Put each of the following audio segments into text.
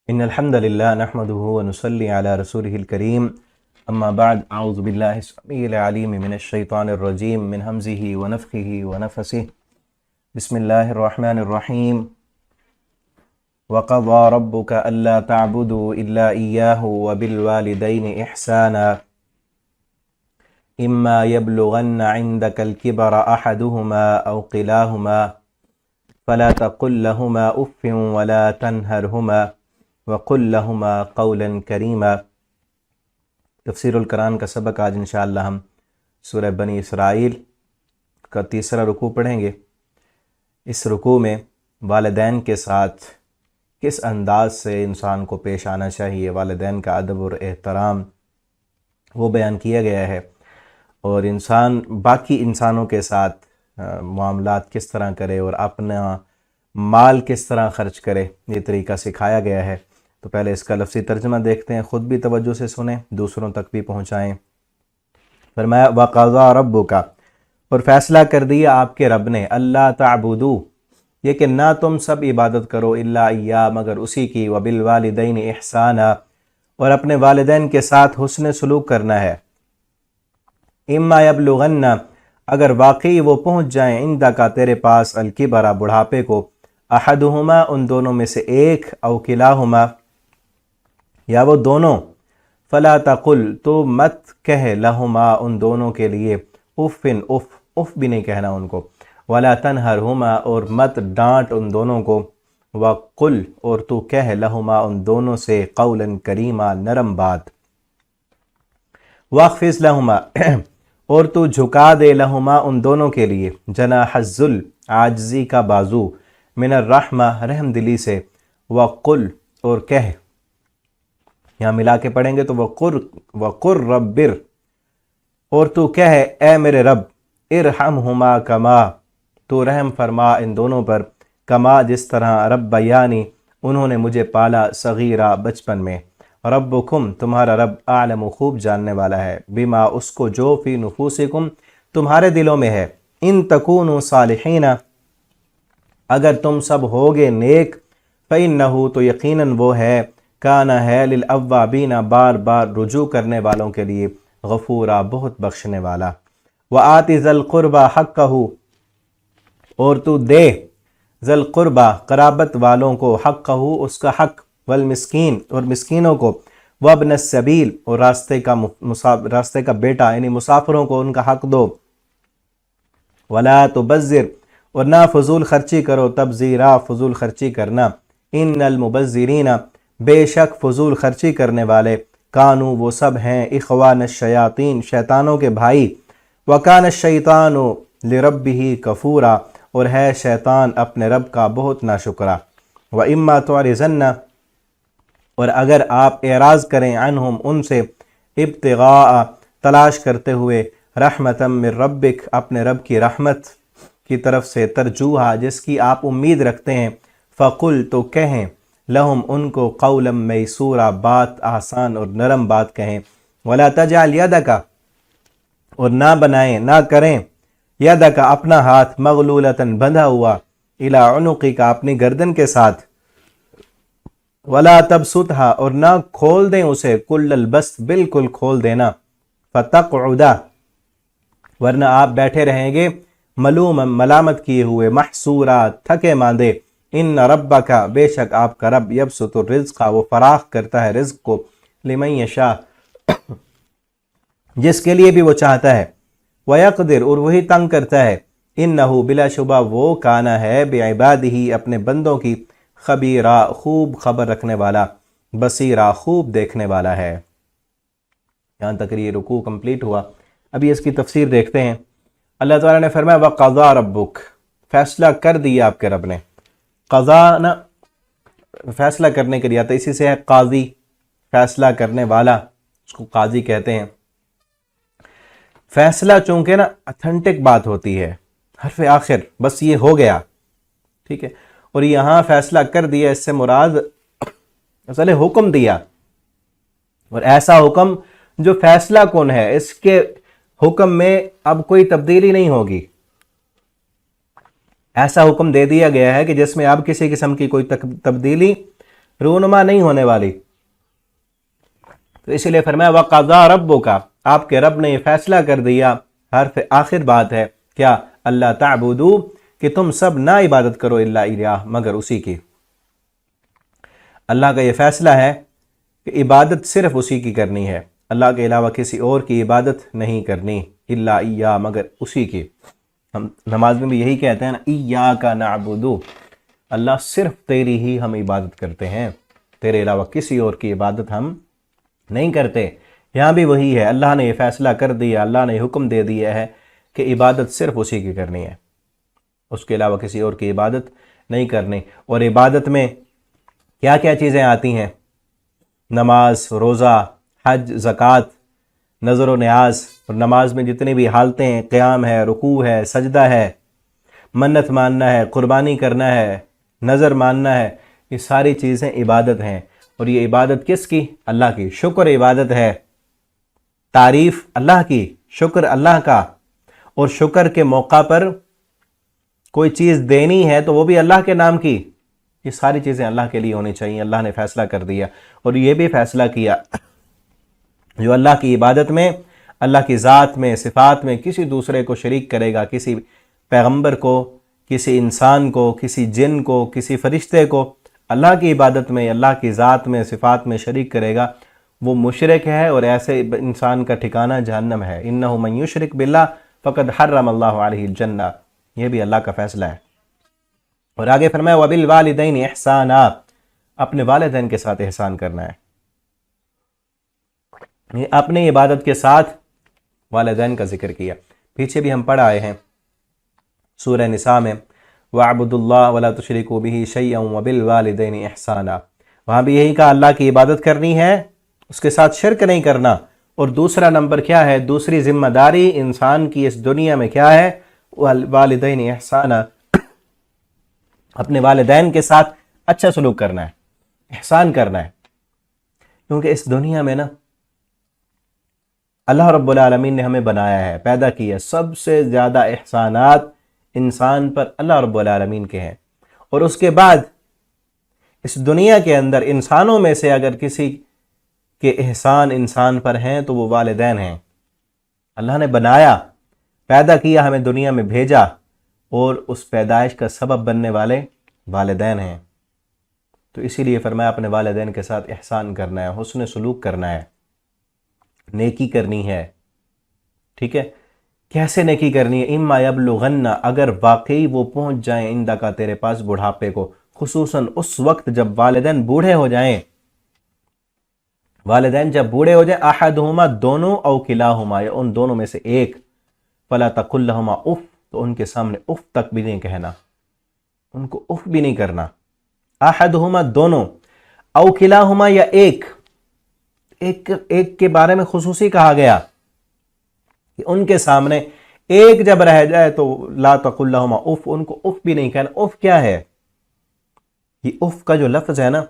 ان الحمد للہ نحمده ونصلی علی رسوله الکریم اما بعد اعوذ باللہ السمیع العلیم من الشیطان الرجیم من ہمزه ونفخه ونفثه بسم اللہ الرحمن الرحیم وقضى ربك الا تعبدوا الا اياه وبالوالدين احسانا اما يبلغن عندك الكبر احدهما او كلاهما فلا تقل لهما اف ولا تنهرهما وقل لهما قولا کریما۔ تفسیر القرآن کا سبق آج انشاءاللہ ہم سورہ بنی اسرائیل کا تیسرا رکوع پڑھیں گے۔ اس رکوع میں والدین کے ساتھ کس انداز سے انسان کو پیش آنا چاہیے، والدین کا ادب اور احترام وہ بیان کیا گیا ہے، اور انسان باقی انسانوں کے ساتھ معاملات کس طرح کرے اور اپنا مال کس طرح خرچ کرے، یہ طریقہ سکھایا گیا ہے۔ تو پہلے اس کا لفظی ترجمہ دیکھتے ہیں، خود بھی توجہ سے سنیں، دوسروں تک بھی پہنچائیں۔ فرمایا وَقَضَى رَبُّكَ، اور فیصلہ کر دیا آپ کے رب نے، اللہ تعبدو، یہ کہ نہ تم سب عبادت کرو الا اياه مگر اسی کی، وبالوالدین احسانا، اور اپنے والدین کے ساتھ حسن سلوک کرنا ہے۔ اما یبلغن، اگر واقعی وہ پہنچ جائیں، عندک تیرے پاس، الکبر بڑھاپے کو، احدہما ان دونوں میں سے ایک، او کلاہما یا وہ دونوں، فلا تقل تو مت کہے، لہما ان دونوں کے لیے، اف اف بھی نہیں کہنا ان کو، ولا تنہرہما اور مت ڈانٹ ان دونوں کو، وقل اور تو کہہ، لہما ان دونوں سے، قولا کریما نرم بات، واخفض لہما اور تو جھکا دے، لہما ان دونوں کے لیے، جناح الذل عاجزی کا بازو، من الرحمہ رحم دلی سے، وقل اور کہہ، یہاں ملا کے پڑھیں گے تو وقر ربر، اور تو کہے اے میرے رب، ارحمہما کما تو رحم فرما ان دونوں پر، کما جس طرح ربیانی انہوں نے مجھے پالا، صغیرہ بچپن میں، ربکم تمہارا رب، اعلم خوب جاننے والا ہے، بما اس کو جو، فی نفوسکم تمہارے دلوں میں ہے، ان تکونوا صالحین اگر تم سب ہوگے نیک، فإنہ تو یقیناً وہ ہے، کانا ہے، للأوابین بار بار رجوع کرنے والوں کے لیے، غفورا بہت بخشنے والا، وآت ذی القربى حقہ اور تو دے، ذی القربى قرابت والوں کو، حقہ اس کا حق، والمسکین اور مسکینوں کو، وابن السبیل اور راستے کا بیٹا یعنی مسافروں کو ان کا حق دو، ولا تبذر اور نہ فضول خرچی کرو، تبذیرا فضول خرچی کرنا، ان المبذرین بے شک فضول خرچی کرنے والے، کانو وہ سب ہیں، اخوان الشیاطین شیطانوں کے بھائی، وکان الشیطان لربہ کفورا اور ہے شیطان اپنے رب کا بہت ناشکرا، واما تعرضن اور اگر آپ اعراض کریں، عنہم ان سے، ابتغاء تلاش کرتے ہوئے، رحمتا من ربک اپنے رب کی رحمت کی طرف سے، ترجوہا جس کی آپ امید رکھتے ہیں، فقل تو کہیں، لہم ان کو، قولا میسورا بات آسان اور نرم بات کہیں، ولا تجعل یدک اور نہ بنائیں نہ کریں، یدک اپنا ہاتھ، مغلولتا بندھا ہوا، الی عنقک اپنی گردن کے ساتھ، ولا تبسطھا اور نہ کھول دیں اسے، کل البسط بالکل کھول دینا، فتقعد ورنہ آپ بیٹھے رہیں گے، ملوما ملامت کیے ہوئے، محسورا تھکے ماندے، ان ربک بے شک آپ کا رب، یبسط الرزق وہ فراخ کرتا ہے رزق کو، لمن یشاء جس کے لیے بھی وہ چاہتا ہے، ویقدر اور وہی تنگ کرتا ہے، انہ بلا شبہ وہ، کانا ہے، بعبادہ اپنے بندوں کی، خبیرہ خوب خبر رکھنے والا، بصیرہ خوب دیکھنے والا ہے۔ یہاں تک یہ رکوع کمپلیٹ ہوا۔ ابھی اس کی تفسیر دیکھتے ہیں۔ اللہ تعالیٰ نے فرمایا وَقَضَى رَبُّكَ فیصلہ کر دیا آپ کے رب نے۔ قضا نہ فیصلہ کرنے کے لیے آتا ہے، اسی سے ہے قاضی، فیصلہ کرنے والا، اس کو قاضی کہتے ہیں۔ فیصلہ چونکہ نا اتھنٹک بات ہوتی ہے، حرف آخر، بس یہ ہو گیا، ٹھیک ہے، اور یہاں فیصلہ کر دیا، اس سے مراد اصل حکم دیا، اور ایسا حکم جو فیصلہ کن ہے، اس کے حکم میں اب کوئی تبدیلی نہیں ہوگی، ایسا حکم دے دیا گیا ہے کہ جس میں اب کسی قسم کی کوئی تبدیلی رونما نہیں ہونے والی۔ تو اسی لیے فرمایا وَقَضَىٰ رَبُّكَ، آپ کے رب نے یہ فیصلہ کر دیا، حرف آخر بات ہے کیا، اللہ تعبدوا، کہ تم سب نہ عبادت کرو الا ایاہ، مگر اسی کی۔ اللہ کا یہ فیصلہ ہے کہ عبادت صرف اسی کی کرنی ہے، اللہ کے علاوہ کسی اور کی عبادت نہیں کرنی، الا ایاہ، مگر اسی کی۔ ہم نماز میں بھی یہی کہتے ہیں نا، ایاک نعبد، اللہ صرف تیری ہی ہم عبادت کرتے ہیں، تیرے علاوہ کسی اور کی عبادت ہم نہیں کرتے۔ یہاں بھی وہی ہے، اللہ نے یہ فیصلہ کر دیا، اللہ نے حکم دے دیا ہے کہ عبادت صرف اسی کی کرنی ہے، اس کے علاوہ کسی اور کی عبادت نہیں کرنی۔ اور عبادت میں کیا کیا چیزیں آتی ہیں؟ نماز، روزہ، حج، زکوٰۃ، نظر و نیاز، اور نماز میں جتنی بھی حالتیں ہیں، قیام ہے، رکوع ہے، سجدہ ہے، منت ماننا ہے، قربانی کرنا ہے، نظر ماننا ہے، یہ ساری چیزیں عبادت ہیں۔ اور یہ عبادت کس کی؟ اللہ کی۔ شکر عبادت ہے، تعریف اللہ کی، شکر اللہ کا، اور شکر کے موقع پر کوئی چیز دینی ہے تو وہ بھی اللہ کے نام کی۔ یہ ساری چیزیں اللہ کے لیے ہونی چاہیے، اللہ نے فیصلہ کر دیا۔ اور یہ بھی فیصلہ کیا جو اللہ کی عبادت میں، اللہ کی ذات میں، صفات میں کسی دوسرے کو شریک کرے گا، کسی پیغمبر کو، کسی انسان کو، کسی جن کو، کسی فرشتے کو اللہ کی عبادت میں، اللہ کی ذات میں، صفات میں شریک کرے گا، وہ مشرک ہے، اور ایسے انسان کا ٹھکانہ جہنم ہے۔ انہ من یشرک باللہ فقد حرم اللہ علیہ الجنہ، یہ بھی اللہ کا فیصلہ ہے۔ اور آگے فرمایا وبالوالدین احسانا، اپنے والدین کے ساتھ احسان کرنا ہے۔ یہ اپنی عبادت کے ساتھ والدین کا ذکر کیا، پیچھے بھی ہم پڑھ آئے ہیں سورہ نساء میں، وَاعْبُدُوا اللَّهَ وَلَا تُشْرِكُوا بِهِ شَيْئًا وَبِالْوَالِدَيْنِ إِحْسَانًا، وہاں بھی یہی کہا اللہ کی عبادت کرنی ہے، اس کے ساتھ شرک نہیں کرنا۔ اور دوسرا نمبر کیا ہے؟ دوسری ذمہ داری انسان کی اس دنیا میں کیا ہے؟ والدین احسانا، اپنے والدین کے ساتھ اچھا سلوک کرنا ہے، احسان کرنا ہے۔ کیونکہ اس دنیا میں نا اللہ رب العالمین نے ہمیں بنایا ہے، پیدا کیا ہے، سب سے زیادہ احسانات انسان پر اللہ رب العالمین کے ہیں۔ اور اس کے بعد اس دنیا کے اندر انسانوں میں سے اگر کسی کے احسان انسان پر ہیں تو وہ والدین ہیں۔ اللہ نے بنایا، پیدا کیا، ہمیں دنیا میں بھیجا، اور اس پیدائش کا سبب بننے والے والدین ہیں۔ تو اسی لیے فرمایا اپنے والدین کے ساتھ احسان کرنا ہے، حسن سلوک کرنا ہے، نیکی کرنی ہے۔ ٹھیک ہے، کیسے نیکی کرنی ہے؟ اما یبلغن، اگر واقعی وہ پہنچ جائیں عندک، تیرے پاس، بڑھاپے کو، خصوصاً اس وقت جب والدین بوڑھے ہو جائیں، والدین جب بوڑھے ہو جائیں، احدہما، دونوں، او کلاہما، یا ان دونوں میں سے ایک، فلا تقل لہما اف، تو ان کے سامنے اف تک بھی نہیں کہنا، ان کو اف بھی نہیں کرنا۔ احدہما، دونوں، او کلاہما، یا ایک کے بارے میں خصوصی کہا گیا کہ ان کے سامنے ایک جب رہ جائے تو لا تقل لہما اف، ان کو اف بھی نہیں کہنا۔ اف کیا ہے؟ یہ اف کا جو لفظ ہے نا،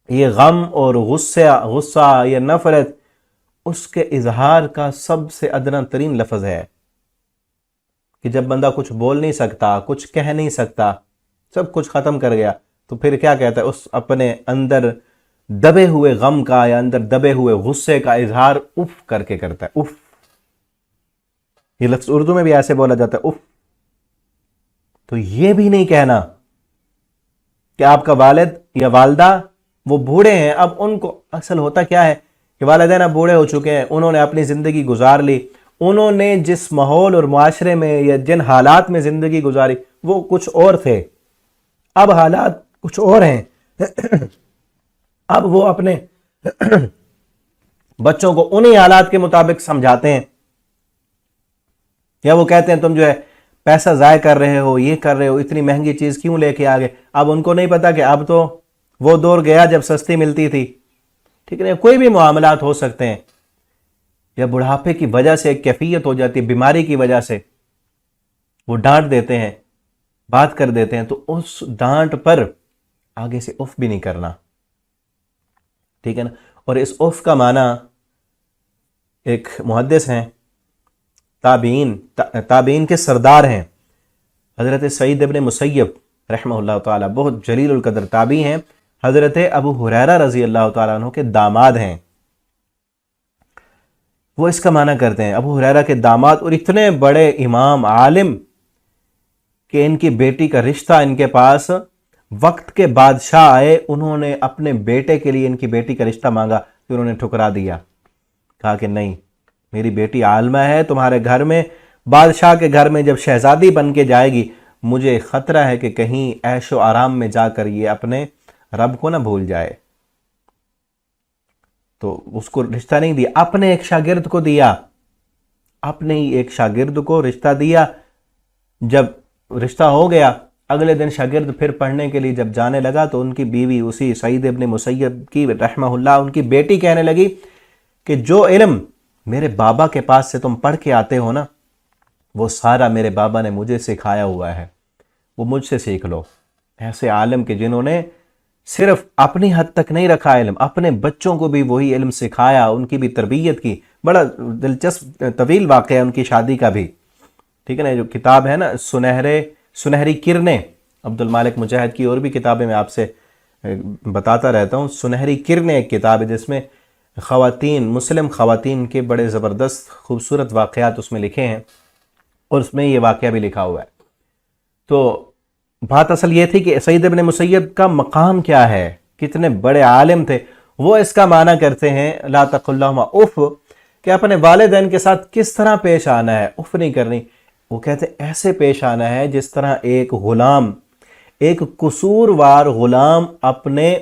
یہ غم اور غصہ یا نفرت، اس کے اظہار کا سب سے ادنی ترین لفظ ہے، کہ جب بندہ کچھ بول نہیں سکتا، کچھ کہہ نہیں سکتا، سب کچھ ختم کر گیا، تو پھر کیا کہتا ہے؟ اس اپنے اندر دبے ہوئے غم کا یا اندر دبے ہوئے غصے کا اظہار اف کر کے کرتا ہے۔ اف، یہ لفظ اردو میں بھی ایسے بولا جاتا ہے، اف۔ تو یہ بھی نہیں کہنا کہ آپ کا والد یا والدہ وہ بوڑھے ہیں، اب ان کو، اصل ہوتا کیا ہے کہ والدین اب بوڑھے ہو چکے ہیں، انہوں نے اپنی زندگی گزار لی، انہوں نے جس ماحول اور معاشرے میں یا جن حالات میں زندگی گزاری وہ کچھ اور تھے، اب حالات کچھ اور ہیں۔ اب وہ اپنے بچوں کو انہی حالات کے مطابق سمجھاتے ہیں، یا وہ کہتے ہیں تم جو ہے پیسہ ضائع کر رہے ہو، یہ کر رہے ہو، اتنی مہنگی چیز کیوں لے کے آگے۔ اب ان کو نہیں پتا کہ اب تو وہ دور گیا جب سستی ملتی تھی۔ ٹھیک ہے، کوئی بھی معاملات ہو سکتے ہیں، یا بڑھاپے کی وجہ سے ایک کیفیت ہو جاتی ہے، بیماری کی وجہ سے وہ ڈانٹ دیتے ہیں، بات کر دیتے ہیں، تو اس ڈانٹ پر آگے سے اف بھی نہیں کرنا۔ ٹھیک ہے نا۔ اور اس اف کا معنی، ایک محدث ہیں، تابعین کے سردار ہیں، حضرت سعید ابن مسیب رحمہ اللہ تعالی، بہت جلیل القدر تابعی ہیں، حضرت ابو ہریرہ رضی اللہ تعالیٰ عنہ کے داماد ہیں، وہ اس کا معنی کرتے ہیں، ابو ہریرہ کے داماد، اور اتنے بڑے امام عالم کہ ان کی بیٹی کا رشتہ ان کے پاس، وقت کے بادشاہ آئے، انہوں نے اپنے بیٹے کے لیے ان کی بیٹی کا رشتہ مانگا، پھر انہوں نے ٹھکرا دیا، کہا کہ نہیں، میری بیٹی عالمہ ہے، تمہارے گھر میں، بادشاہ کے گھر میں جب شہزادی بن کے جائے گی، مجھے خطرہ ہے کہ کہیں عیش و آرام میں جا کر یہ اپنے رب کو نہ بھول جائے، تو اس کو رشتہ نہیں دیا، اپنے ایک شاگرد کو دیا، اپنے ہی ایک شاگرد کو رشتہ دیا۔ جب رشتہ ہو گیا، اگلے دن شاگرد پھر پڑھنے کے لیے جب جانے لگا تو ان کی بیوی اسی سعید ابن مسیب کی رحمہ اللہ، ان کی بیٹی کہنے لگی کہ جو علم میرے بابا کے پاس سے تم پڑھ کے آتے ہو نا، وہ سارا میرے بابا نے مجھے سکھایا ہوا ہے، وہ مجھ سے سیکھ لو۔ ایسے عالم کہ جنہوں نے صرف اپنی حد تک نہیں رکھا علم، اپنے بچوں کو بھی وہی علم سکھایا، ان کی بھی تربیت کی۔ بڑا دلچسپ طویل واقعہ ہے ان کی شادی کا بھی، ٹھیک ہے نا، جو کتاب ہے نا سنہری کرنیں، عبد المالک مجاہد کی اور بھی کتابیں میں آپ سے بتاتا رہتا ہوں، سنہری کرنیں ایک کتاب ہے جس میں خواتین، مسلم خواتین کے بڑے زبردست خوبصورت واقعات اس میں لکھے ہیں، اور اس میں یہ واقعہ بھی لکھا ہوا ہے۔ تو بات اصل یہ تھی کہ سعید ابن مسیب کا مقام کیا ہے، کتنے بڑے عالم تھے۔ وہ اس کا معنی کرتے ہیں لا تقل لہما اف، کہ اپنے والدین کے ساتھ کس طرح پیش آنا ہے، اف نہیں کرنی۔ وہ کہتے ہیں ایسے پیش آنا ہے جس طرح ایک غلام، ایک قصوروار غلام اپنے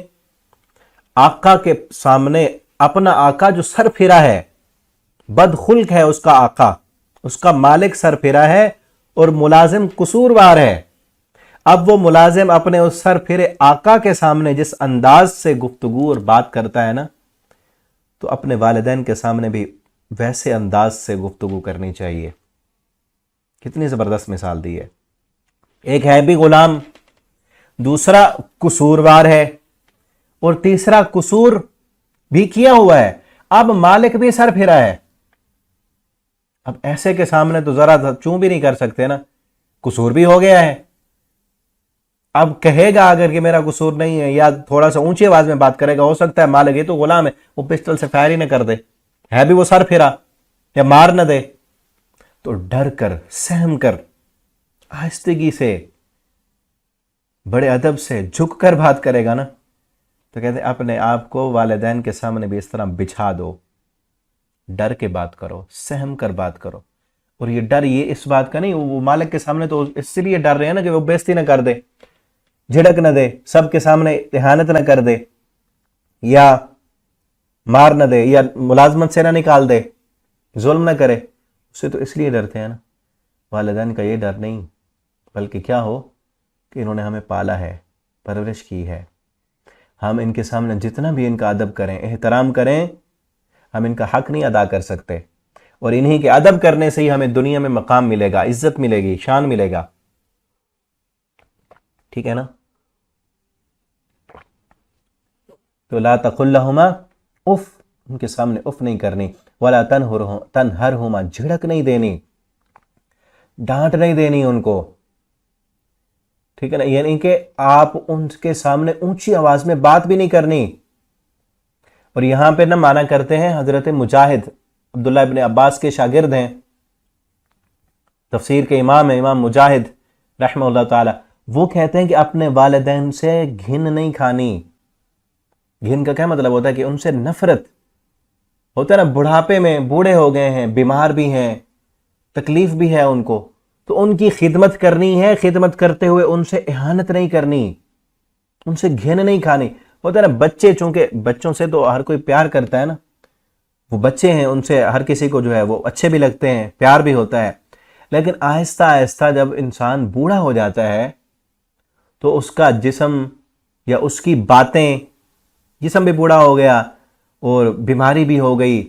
آقا کے سامنے، اپنا آقا جو سر پھرا ہے، بدخلق ہے اس کا آقا، اس کا مالک سر پھرا ہے اور ملازم قصوروار ہے، اب وہ ملازم اپنے اس سر پھرے آقا کے سامنے جس انداز سے گفتگو اور بات کرتا ہے نا، تو اپنے والدین کے سامنے بھی ویسے انداز سے گفتگو کرنی چاہیے۔ کتنی زبردست مثال دی ہے، ایک ہے بھی غلام، دوسرا قصوروار ہے، اور تیسرا قصور بھی کیا ہوا ہے، اب مالک بھی سر پھرا ہے۔ اب ایسے کے سامنے تو ذرا چوں بھی نہیں کر سکتے نا، قصور بھی ہو گیا ہے۔ اب کہے گا اگر کہ میرا قصور نہیں ہے، یا تھوڑا سا اونچی آواز میں بات کرے گا، ہو سکتا ہے مالک یہ تو غلام ہے، وہ پسٹل سے فائر ہی نہ کر دے، ہے بھی وہ سر پھرا، یا مار نہ دے۔ تو ڈر کر، سہم کر، آہستگی سے، بڑے ادب سے، جھک کر بات کرے گا نا، تو کہتے ہیں اپنے آپ کو والدین کے سامنے بھی اس طرح بچھا دو، ڈر کے بات کرو، سہم کر بات کرو۔ اور یہ ڈر یہ اس بات کا نہیں، وہ مالک کے سامنے تو اس لیے ڈر رہے ہیں نا کہ وہ بے عزتی نہ کر دے، جھڑک نہ دے، سب کے سامنے اہانت نہ کر دے، یا مار نہ دے، یا ملازمت سے نہ نکال دے، ظلم نہ کرے، اسے تو اس لیے ڈرتے ہیں نا۔ والدین کا یہ ڈر نہیں، بلکہ کیا ہو کہ انہوں نے ہمیں پالا ہے، پرورش کی ہے، ہم ان کے سامنے جتنا بھی ان کا ادب کریں، احترام کریں، ہم ان کا حق نہیں ادا کر سکتے، اور انہی کے ادب کرنے سے ہی ہمیں دنیا میں مقام ملے گا، عزت ملے گی، شان ملے گا، ٹھیک ہے نا۔ تو لا تقل لہما اف، ان کے سامنے اف نہیں کرنی، ولا تنہرہما، جھڑک نہیں دینی، ڈانٹ نہیں دینی ان کو، ٹھیک ہے نا، یعنی کہ آپ ان کے سامنے اونچی آواز میں بات بھی نہیں کرنی۔ اور یہاں پہ نہ معنی کرتے ہیں حضرت مجاہد، عبداللہ ابن عباس کے شاگرد ہیں، تفسیر کے امام ہیں، امام مجاہد رحمہ اللہ تعالی، وہ کہتے ہیں کہ اپنے والدین سے گھن نہیں کھانی۔ گھن کا کیا مطلب ہوتا ہے کہ ان سے نفرت ہوتا ہے نا، بڑھاپے میں بوڑھے ہو گئے ہیں، بیمار بھی ہیں، تکلیف بھی ہے ان کو، تو ان کی خدمت کرنی ہے، خدمت کرتے ہوئے ان سے اہانت نہیں کرنی، ان سے گھن نہیں کھانی۔ ہوتا ہے نا بچے، چونکہ بچوں سے تو ہر کوئی پیار کرتا ہے نا، وہ بچے ہیں، ان سے ہر کسی کو جو ہے وہ اچھے بھی لگتے ہیں، پیار بھی ہوتا ہے، لیکن آہستہ آہستہ جب انسان بوڑھا ہو جاتا ہے تو اس کا جسم یا اس کی باتیں، جسم بھی بوڑھا ہو گیا اور بیماری بھی ہو گئی،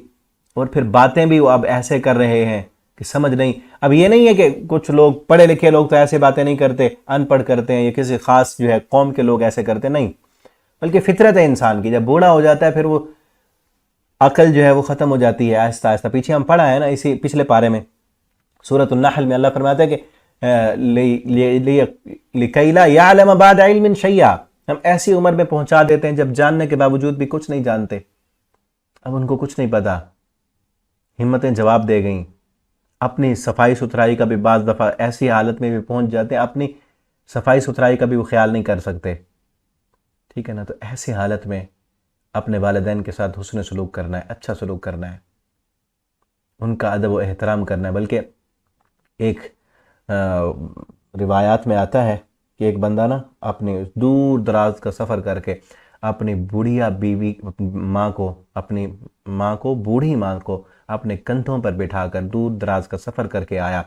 اور پھر باتیں بھی وہ اب ایسے کر رہے ہیں کہ سمجھ نہیں۔ اب یہ نہیں ہے کہ کچھ لوگ پڑھے لکھے لوگ تو ایسے باتیں نہیں کرتے، ان پڑھ کرتے ہیں، یا کسی خاص جو ہے قوم کے لوگ ایسے کرتے، نہیں، بلکہ فطرت ہے انسان کی، جب بوڑھا ہو جاتا ہے پھر وہ عقل جو ہے وہ ختم ہو جاتی ہے آہستہ آہستہ۔ پیچھے ہم پڑھا ہے نا، اسی پچھلے پارے میں سورۃ النحل میں اللہ فرماتا ہے کہ لِكَيْ لَا يَعْلَمَ بَعْدَ عِلْمٍ شَيْئًا، ہم ایسی عمر میں پہنچا دیتے ہیں جب جاننے کے باوجود بھی کچھ نہیں جانتے. اب ان کو کچھ نہیں پتا، ہمتیں جواب دے گئیں. اپنی صفائی ستھرائی کا بھی بعض دفعہ ایسی حالت میں بھی پہنچ جاتے ہیں، اپنی صفائی ستھرائی کا بھی وہ خیال نہیں کر سکتے. ٹھیک ہے نا؟ تو ایسی حالت میں اپنے والدین کے ساتھ حسن سلوک کرنا ہے، اچھا سلوک کرنا ہے، ان کا ادب و احترام کرنا ہے. بلکہ ایک روایات میں آتا ہے کہ ایک بندہ نا اپنی دور دراز کا سفر کر کے اپنی بوڑھیا بیوی بوڑھی ماں کو اپنے کندھوں پر بٹھا کر دور دراز کا سفر کر کے آیا.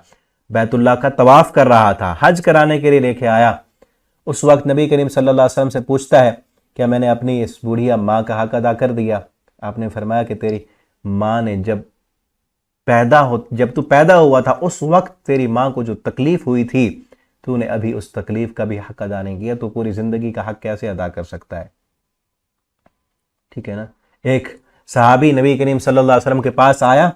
بیت اللہ کا طواف کر رہا تھا، حج کرانے کے لیے لے کے آیا. اس وقت نبی کریم صلی اللہ علیہ وسلم سے پوچھتا ہے کیا میں نے اپنی اس بوڑھیا ماں کا حق ادا کر دیا؟ آپ نے فرمایا کہ تیری ماں نے جب تو پیدا ہوا تھا اس وقت تیری ماں کو جو تکلیف ہوئی تھی تو نے ابھی اس تکلیف کا بھی حق ادا نہیں کیا، تو پوری زندگی کا حق کیسے ادا کر سکتا ہے؟ ٹھیک ہے نا؟ ایک صحابی نبی کریم صلی اللہ علیہ وسلم کے پاس آیا،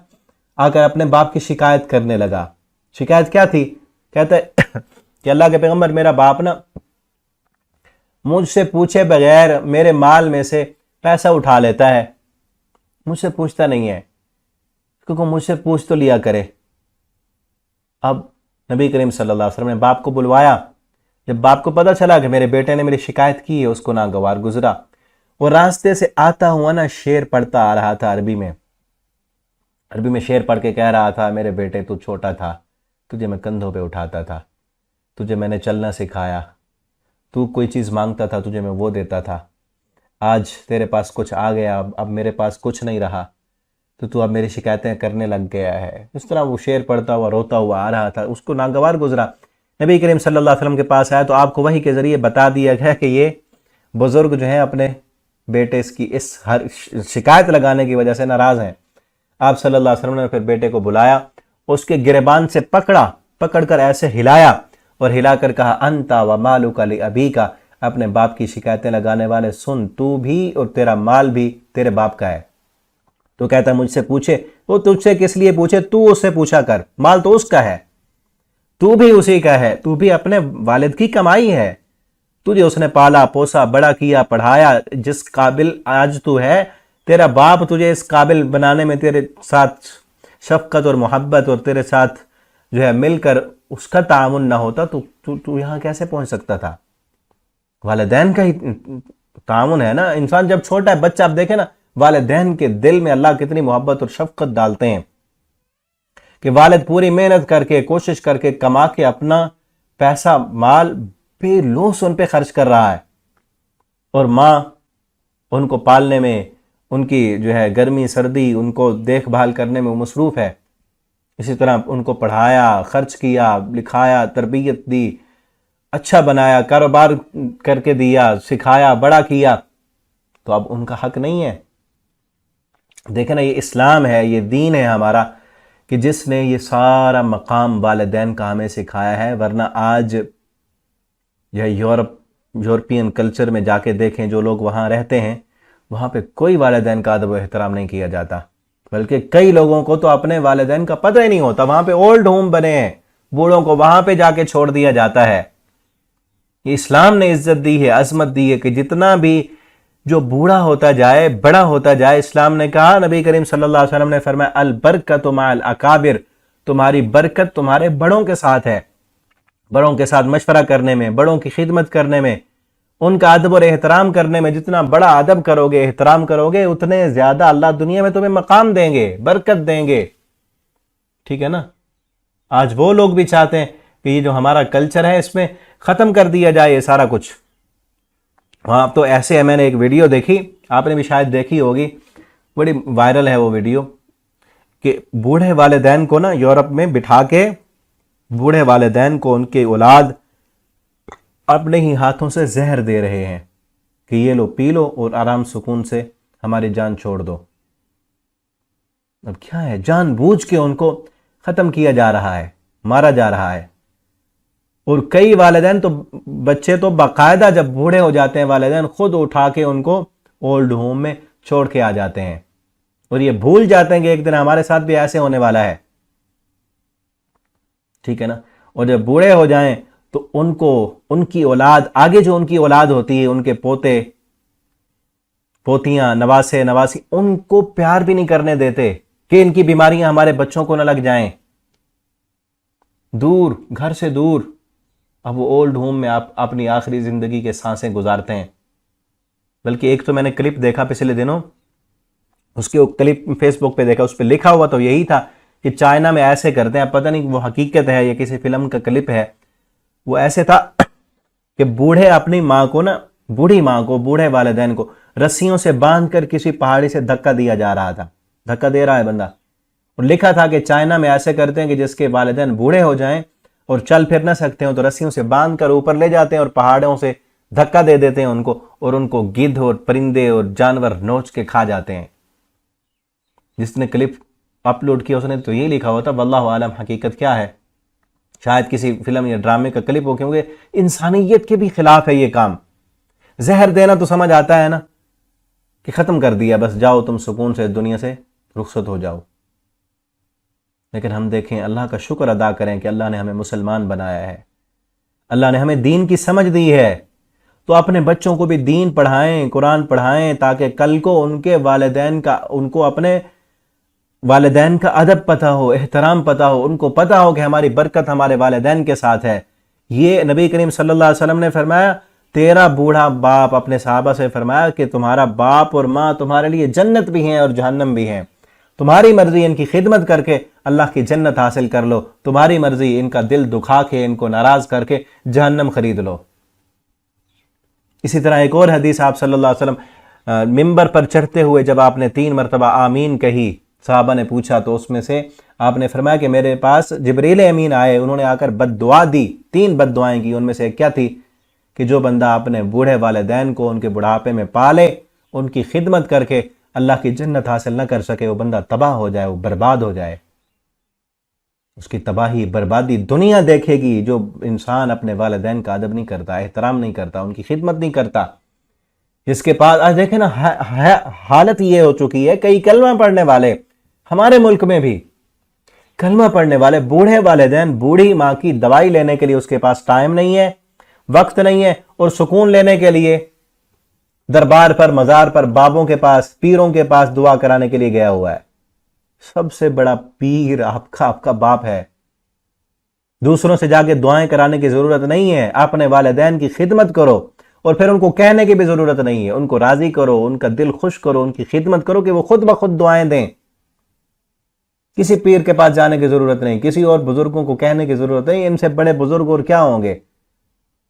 آ کر اپنے باپ کی شکایت کرنے لگا. شکایت کیا تھی؟ کہتا ہے کہ اللہ کے پیغمبر، میرا باپ نا مجھ سے پوچھے بغیر میرے مال میں سے پیسہ اٹھا لیتا ہے، مجھ سے پوچھتا نہیں ہے، کیونکہ مجھ سے پوچھ تو لیا کرے. اب نبی کریم صلی اللہ علیہ وسلم نے باپ کو بلوایا. جب باپ کو پتہ چلا کہ میرے بیٹے نے میری شکایت کی ہے، اس کو ناگوار گزرا. وہ راستے سے آتا ہوا نا شعر پڑھتا آ رہا تھا، عربی میں شعر پڑھ کے کہہ رہا تھا، میرے بیٹے تو چھوٹا تھا، تجھے میں کندھوں پہ اٹھاتا تھا، تجھے میں نے چلنا سکھایا، تو کوئی چیز مانگتا تھا تجھے میں وہ دیتا تھا، آج تیرے پاس کچھ آ گیا، اب میرے پاس کچھ نہیں رہا، تو اب میری شکایتیں کرنے لگ گیا ہے. اس طرح وہ شعر پڑھتا ہوا روتا ہوا آ رہا تھا. اس کو ناگوار گزرا. نبی کریم صلی اللہ علیہ وسلم کے پاس آیا تو آپ کو وحی کے ذریعے بتا دیا گیا کہ یہ بزرگ جو ہیں اپنے بیٹے کی اس ہر شکایت لگانے کی وجہ سے ناراض ہیں. آپ صلی اللہ علیہ وسلم نے پھر بیٹے کو بلایا، اس کے گریبان سے پکڑ کر ایسے ہلایا اور ہلا کر کہا، انتا و مالک لابیک، اپنے باپ کی شکایتیں لگانے والے سن، تو بھی اور تیرا مال بھی تیرے باپ کا ہے. تو کہتا ہے مجھ سے پوچھے، وہ تجھ سے کس لیے پوچھے؟ تو اس سے پوچھا کر، مال تو اس کا ہے، تو بھی اسی کا ہے، تو بھی اپنے والد کی کمائی ہے، تجھے اس نے پالا پوسا بڑا کیا پڑھایا، جس قابل آج تو ہے تیرا باپ تجھے اس قابل بنانے میں تیرے ساتھ شفقت اور محبت اور تیرے ساتھ جو ہے مل کر اس کا تعاون نہ ہوتا تو یہاں کیسے پہنچ سکتا تھا؟ والدین کا ہی تعاون ہے نا. انسان جب چھوٹا ہے بچہ، آپ دیکھیں نا والدین کے دل میں اللہ کتنی محبت اور شفقت ڈالتے ہیں کہ والد پوری محنت کر کے کوشش کر کے کما کے اپنا پیسہ مال بے لوث ان پہ خرچ کر رہا ہے، اور ماں ان کو پالنے میں، ان کی جو ہے گرمی سردی ان کو دیکھ بھال کرنے میں مصروف ہے. اسی طرح ان کو پڑھایا، خرچ کیا، لکھایا، تربیت دی، اچھا بنایا، کاروبار کر کے دیا، سکھایا، بڑا کیا، تو اب ان کا حق نہیں ہے؟ دیکھیں نا، یہ اسلام ہے، یہ دین ہے ہمارا کہ جس نے یہ سارا مقام والدین کا ہمیں سکھایا ہے. ورنہ آج یہ یورپین کلچر میں جا کے دیکھیں، جو لوگ وہاں رہتے ہیں وہاں پہ کوئی والدین کا ادب و احترام نہیں کیا جاتا، بلکہ کئی لوگوں کو تو اپنے والدین کا پتہ ہی نہیں ہوتا. وہاں پہ اولڈ ہوم بنے ہیں، بوڑھوں کو وہاں پہ جا کے چھوڑ دیا جاتا ہے. یہ اسلام نے عزت دی ہے، عظمت دی ہے کہ جتنا بھی جو بوڑھا ہوتا جائے، بڑا ہوتا جائے، اسلام نے کہا، نبی کریم صلی اللہ علیہ وسلم نے فرمایا، البرکت مع الاکابر، تمہاری برکت تمہارے بڑوں کے ساتھ ہے. بڑوں کے ساتھ مشورہ کرنے میں، بڑوں کی خدمت کرنے میں، ان کا ادب اور احترام کرنے میں. جتنا بڑا ادب کرو گے، احترام کرو گے، اتنے زیادہ اللہ دنیا میں تمہیں مقام دیں گے، برکت دیں گے. ٹھیک ہے نا؟ آج وہ لوگ بھی چاہتے ہیں کہ یہ جو ہمارا کلچر ہے اس میں ختم کر دیا جائے یہ سارا کچھ. ہاں تو ایسے ہے، میں نے ایک ویڈیو دیکھی، آپ نے بھی شاید دیکھی ہوگی، بڑی وائرل ہے وہ ویڈیو، کہ بوڑھے والدین کو نا یورپ میں بٹھا کے، بوڑھے والدین کو ان کے اولاد اپنے ہی ہاتھوں سے زہر دے رہے ہیں کہ یہ لو پی لو اور آرام سکون سے ہماری جان چھوڑ دو. اب کیا ہے، جان بوجھ کے ان کو ختم کیا جا رہا ہے، مارا جا رہا ہے. اور کئی والدین تو، بچے تو باقاعدہ جب بوڑھے ہو جاتے ہیں والدین خود اٹھا کے ان کو اولڈ ہوم میں چھوڑ کے آ جاتے ہیں، اور یہ بھول جاتے ہیں کہ ایک دن ہمارے ساتھ بھی ایسے ہونے والا ہے. ٹھیک ہے نا؟ اور جب بوڑھے ہو جائیں تو ان کو ان کی اولاد آگے جو ان کی اولاد ہوتی ہے، ان کے پوتے پوتیاں نواسے نواسی، ان کو پیار بھی نہیں کرنے دیتے کہ ان کی بیماریاں ہمارے بچوں کو نہ لگ جائیں، دور، گھر سے دور۔ اب وہ اولڈ ہوم میں آپ اپنی آخری زندگی کے سانسیں گزارتے ہیں۔ بلکہ ایک تو میں نے کلپ دیکھا پچھلے دنوں، اس کے کلپ فیس بک پہ دیکھا، اس پہ لکھا ہوا تو یہی تھا کہ چائنا میں ایسے کرتے ہیں، اب پتہ نہیں وہ حقیقت ہے یا کسی فلم کا کلپ ہے، وہ ایسے تھا کہ بوڑھے اپنی ماں کو نا، بوڑھی ماں کو، بوڑھے والدین کو رسیوں سے باندھ کر کسی پہاڑی سے دھکا دیا جا رہا تھا، دھکا دے رہا ہے بندہ، اور لکھا تھا کہ چائنا میں ایسے کرتے ہیں کہ جس کے والدین بوڑھے ہو جائیں اور چل پھر نہ سکتے ہوں تو رسیوں سے باندھ کر اوپر لے جاتے ہیں اور پہاڑوں سے دھکا دے دیتے ہیں ان کو، اور ان کو گدھ اور پرندے اور جانور نوچ کے کھا جاتے ہیں۔ جس نے کلپ اپلوڈ کیا اس نے تو یہ لکھا ہوا تھا، واللہ عالم حقیقت کیا ہے، شاید کسی فلم یا ڈرامے کا کلپ ہو، کیونکہ انسانیت کے بھی خلاف ہے یہ کام۔ زہر دینا تو سمجھ آتا ہے نا کہ ختم کر دیا، بس جاؤ تم سکون سے دنیا سے رخصت ہو جاؤ، لیکن ہم دیکھیں، اللہ کا شکر ادا کریں کہ اللہ نے ہمیں مسلمان بنایا ہے، اللہ نے ہمیں دین کی سمجھ دی ہے، تو اپنے بچوں کو بھی دین پڑھائیں، قرآن پڑھائیں، تاکہ کل کو ان کے والدین کا، ان کو اپنے والدین کا ادب پتہ ہو، احترام پتہ ہو، ان کو پتہ ہو کہ ہماری برکت ہمارے والدین کے ساتھ ہے۔ یہ نبی کریم صلی اللہ علیہ وسلم نے فرمایا، تیرا بوڑھا باپ، اپنے صحابہ سے فرمایا کہ تمہارا باپ اور ماں تمہارے لیے جنت بھی ہیں اور جہنم بھی ہیں، تمہاری مرضی ان کی خدمت کر کے اللہ کی جنت حاصل کر لو، تمہاری مرضی ان کا دل دکھا کے، ان کو ناراض کر کے جہنم خرید لو۔ اسی طرح ایک اور حدیث آپ صلی اللہ علیہ وسلم ممبر پر چڑھتے ہوئے جب آپ نے 3 مرتبہ آمین کہی، صحابہ نے پوچھا تو اس میں سے آپ نے فرمایا کہ میرے پاس جبریل امین آئے، انہوں نے آ کر بد دعا دی، 3 بد دعائیں کی، ان میں سے ایک کیا تھی کہ جو بندہ اپنے بوڑھے والدین کو ان کے بڑھاپے میں پالے، ان کی خدمت کر کے اللہ کی جنت حاصل نہ کر سکے، وہ بندہ تباہ ہو جائے، وہ برباد ہو جائے، اس کی تباہی بربادی دنیا دیکھے گی۔ جو انسان اپنے والدین کا ادب نہیں کرتا، احترام نہیں کرتا، ان کی خدمت نہیں کرتا، جس کے پاس آج دیکھیں نا حالت یہ ہو چکی ہے، کئی کلمہ پڑھنے والے ہمارے ملک میں بھی، کلمہ پڑھنے والے بوڑھے والدین، بوڑھی ماں کی دوائی لینے کے لیے اس کے پاس ٹائم نہیں ہے، وقت نہیں ہے، اور سکون لینے کے لیے دربار پر، مزار پر، بابوں کے پاس، پیروں کے پاس دعا کرانے کے لیے گیا ہوا ہے۔ سب سے بڑا پیر آپ کا باپ ہے۔ دوسروں سے جا کے دعائیں کرانے کی ضرورت نہیں ہے، اپنے والدین کی خدمت کرو، اور پھر ان کو کہنے کی بھی ضرورت نہیں ہے، ان کو راضی کرو، ان کا دل خوش کرو، ان کی خدمت کرو کہ وہ خود بخود دعائیں دیں۔ کسی پیر کے پاس جانے کی ضرورت نہیں، کسی اور بزرگوں کو کہنے کی ضرورت نہیں، ان سے بڑے بزرگ اور کیا ہوں گے،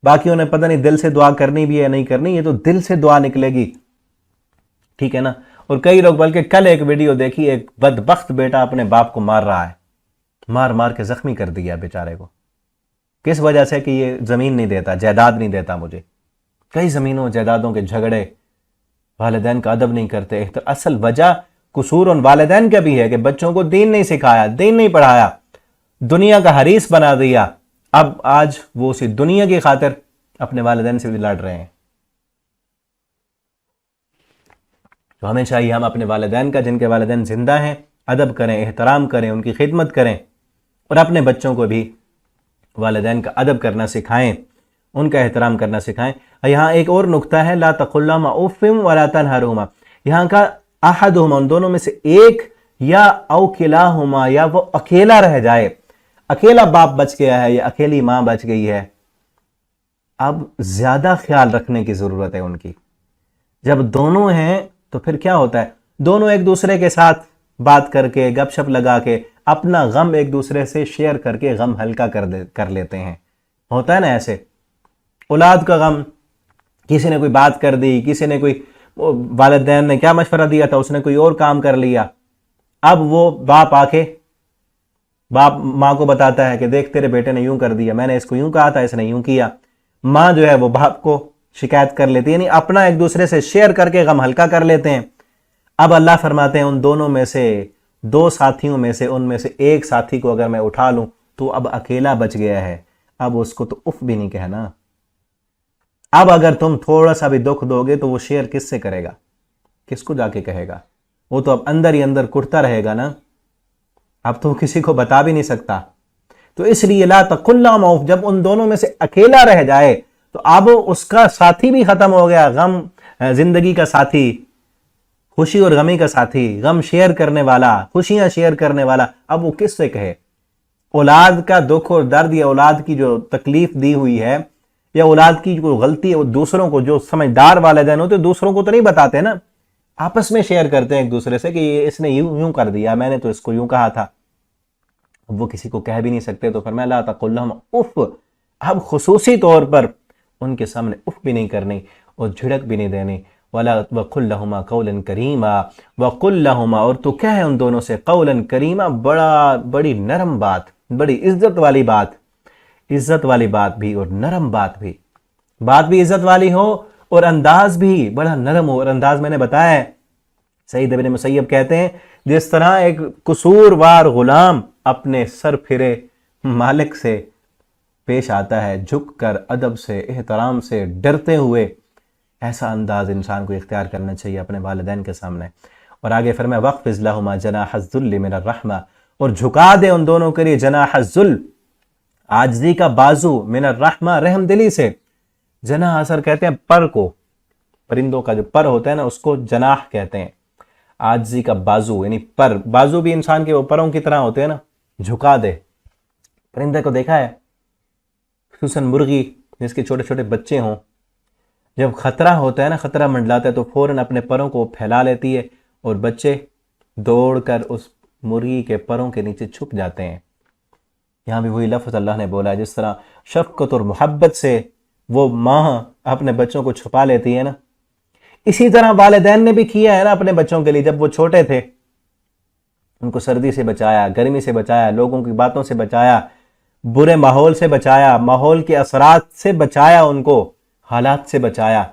باقیوں نے پتہ نہیں دل سے دعا کرنی بھی ہے نہیں کرنی، یہ تو دل سے دعا نکلے گی، ٹھیک ہے نا۔ اور کئی لوگ، بلکہ کل ایک ویڈیو دیکھی، ایک بدبخت بیٹا اپنے باپ کو مار رہا ہے، مار مار کے زخمی کر دیا بیچارے کو، کس وجہ سے کہ یہ زمین نہیں دیتا، جائیداد نہیں دیتا مجھے۔ کئی زمینوں جائیدادوں کے جھگڑے، والدین کا ادب نہیں کرتے۔ اصل وجہ قصور ان والدین کا بھی ہے کہ بچوں کو دین نہیں سکھایا، دین نہیں پڑھایا، دنیا کا حریص بنا دیا، اب آج وہ اسی دنیا کی خاطر اپنے والدین سے بھی لڑ رہے ہیں۔ تو ہمیں چاہیے ہم اپنے والدین کا، جن کے والدین زندہ ہیں، ادب کریں، احترام کریں، ان کی خدمت کریں، اور اپنے بچوں کو بھی والدین کا ادب کرنا سکھائیں، ان کا احترام کرنا سکھائیں۔ یہاں ایک اور نقطہ ہے، لا تقل لهما اف ولا تنهرهما، یہاں کا احدهما، ان دونوں میں سے ایک، یا او کلاهما، یا وہ اکیلا رہ جائے، اکیلا باپ بچ گیا ہے یا اکیلی ماں بچ گئی ہے، اب زیادہ خیال رکھنے کی ضرورت ہے ان کی۔ جب دونوں ہیں تو پھر کیا ہوتا ہے، دونوں ایک دوسرے کے ساتھ بات کر کے، گپ شپ لگا کے، اپنا غم ایک دوسرے سے شیئر کر کے غم ہلکا کر لیتے ہیں۔ ہوتا ہے نا ایسے، اولاد کا غم، کسی نے کوئی بات کر دی، کسی نے کوئی، والدین نے کیا مشورہ دیا تھا، اس نے کوئی اور کام کر لیا، اب وہ باپ آ کے باپ ماں کو بتاتا ہے کہ دیکھ تیرے بیٹے نے یوں کر دیا، میں نے اس کو یوں کہا تھا، اس نے یوں کیا۔ ماں جو ہے وہ باپ کو شکایت کر لیتی ہے، یعنی اپنا ایک دوسرے سے شیئر کر کے غم ہلکا کر لیتے ہیں۔ اب اللہ فرماتے ہیں ان دونوں میں سے، 2 ساتھیوں میں سے، ان میں سے ایک ساتھی کو اگر میں اٹھا لوں تو اب اکیلا بچ گیا ہے، اب اس کو تو اف بھی نہیں کہنا۔ اب اگر تم تھوڑا سا بھی دکھ دو گے تو وہ شیئر کس سے کرے گا، کس کو جا کے کہے گا؟ وہ تو اب اندر ہی اندر کٹتا رہے گا نا، اب تو کسی کو بتا بھی نہیں سکتا۔ تو اس لیے لا تقل لهما اف، جب ان دونوں میں سے اکیلا رہ جائے تو اب اس کا ساتھی بھی ختم ہو گیا، غم زندگی کا ساتھی، خوشی اور غمی کا ساتھی، غم شیئر کرنے والا، خوشیاں شیئر کرنے والا، اب وہ کس سے کہے؟ اولاد کا دکھ اور درد یا اولاد کی جو تکلیف دی ہوئی ہے یا اولاد کی جو غلطی ہے وہ دوسروں کو، جو سمجھدار والدین ہوتے دوسروں کو تو نہیں بتاتے نا، آپس میں شیئر کرتے ہیں ایک دوسرے سے کہ اس نے یوں کر دیا، میں نے تو اس کو یوں کہا تھا، وہ کسی کو کہہ بھی نہیں سکتے، تو فرمایا لا تقل لهما اف، اب خصوصی طور پر ان کے سامنے اف بھی نہیں کرنی اور جھڑک بھی نہیں دینی، وَقُلْ لَهُمَا قَوْلًا كَرِيمًا، وَقُلْ لَهُمَا، اور تو کہے ان دونوں سے، قَوْلًا كَرِيمًا، بڑی نرم بات، بڑی عزت والی بات، عزت والی بات بھی اور نرم بات بھی عزت والی ہو اور انداز بھی بڑا نرم ہو، اور انداز میں نے بتایا ہے، سعید ابن مسیب کہتے ہیں جس طرح ایک قصوروار غلام اپنے سر پھرے مالک سے پیش آتا ہے، جھک کر ادب سے، احترام سے، ڈرتے ہوئے، ایسا انداز انسان کو اختیار کرنا چاہیے اپنے والدین کے سامنے۔ اور آگے فرمایا وَاخْفِضْ لَهُمَا جَنَاحَ الذُّلِّ مِنَ الرَّحْمَةِ، اور جھکا دے ان دونوں کے لیے جناح الذل، عاجزی کا بازو، من الرحمہ، رحم دلی سے۔ جناح اثر کہتے ہیں پر کو، پرندوں کا جو پر ہوتا ہے نا اس کو جناح کہتے ہیں، عاجزی کا بازو یعنی پر، بازو بھی انسان کے وہ پروں کی طرح ہوتے ہیں نا، جھکا دے۔ پرندے کو دیکھا ہے، خصوصاً مرغی جس کے چھوٹے چھوٹے بچے ہوں، جب خطرہ ہوتا ہے نا، خطرہ منڈلاتا ہے تو فوراً اپنے پروں کو پھیلا لیتی ہے اور بچے دوڑ کر اس مرغی کے پروں کے نیچے چھپ جاتے ہیں۔ یہاں بھی وہی لفظ اللہ نے بولا ہے، جس طرح شفقت اور محبت سے وہ ماں اپنے بچوں کو چھپا لیتی ہے نا، اسی طرح والدین نے بھی کیا ہے نا اپنے بچوں کے لیے، جب وہ چھوٹے تھے ان کو سردی سے بچایا، گرمی سے بچایا، لوگوں کی باتوں سے بچایا، برے ماحول سے بچایا، ماحول کے اثرات سے بچایا، ان کو حالات سے بچایا،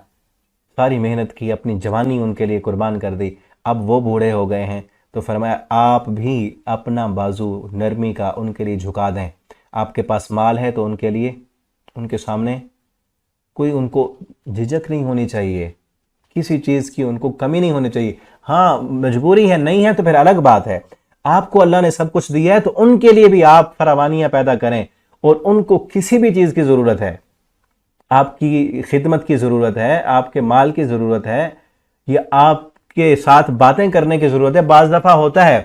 ساری محنت کی، اپنی جوانی ان کے لیے قربان کر دی، اب وہ بوڑھے ہو گئے ہیں تو فرمایا آپ بھی اپنا بازو نرمی کا ان کے لیے جھکا دیں۔ آپ کے پاس مال ہے تو ان کے لیے، ان کے سامنے کوئی ان کو جھجک نہیں ہونی چاہیے، کسی چیز کی ان کو کمی نہیں ہونی چاہیے۔ ہاں مجبوری ہے، نہیں ہے تو پھر الگ بات ہے، آپ کو اللہ نے سب کچھ دیا ہے تو ان کے لیے بھی آپ فراوانیاں پیدا کریں، اور ان کو کسی بھی چیز کی ضرورت ہے، آپ کی خدمت کی ضرورت ہے، آپ کے مال کی ضرورت ہے، یا آپ کے ساتھ باتیں کرنے کی ضرورت ہے۔ بعض دفعہ ہوتا ہے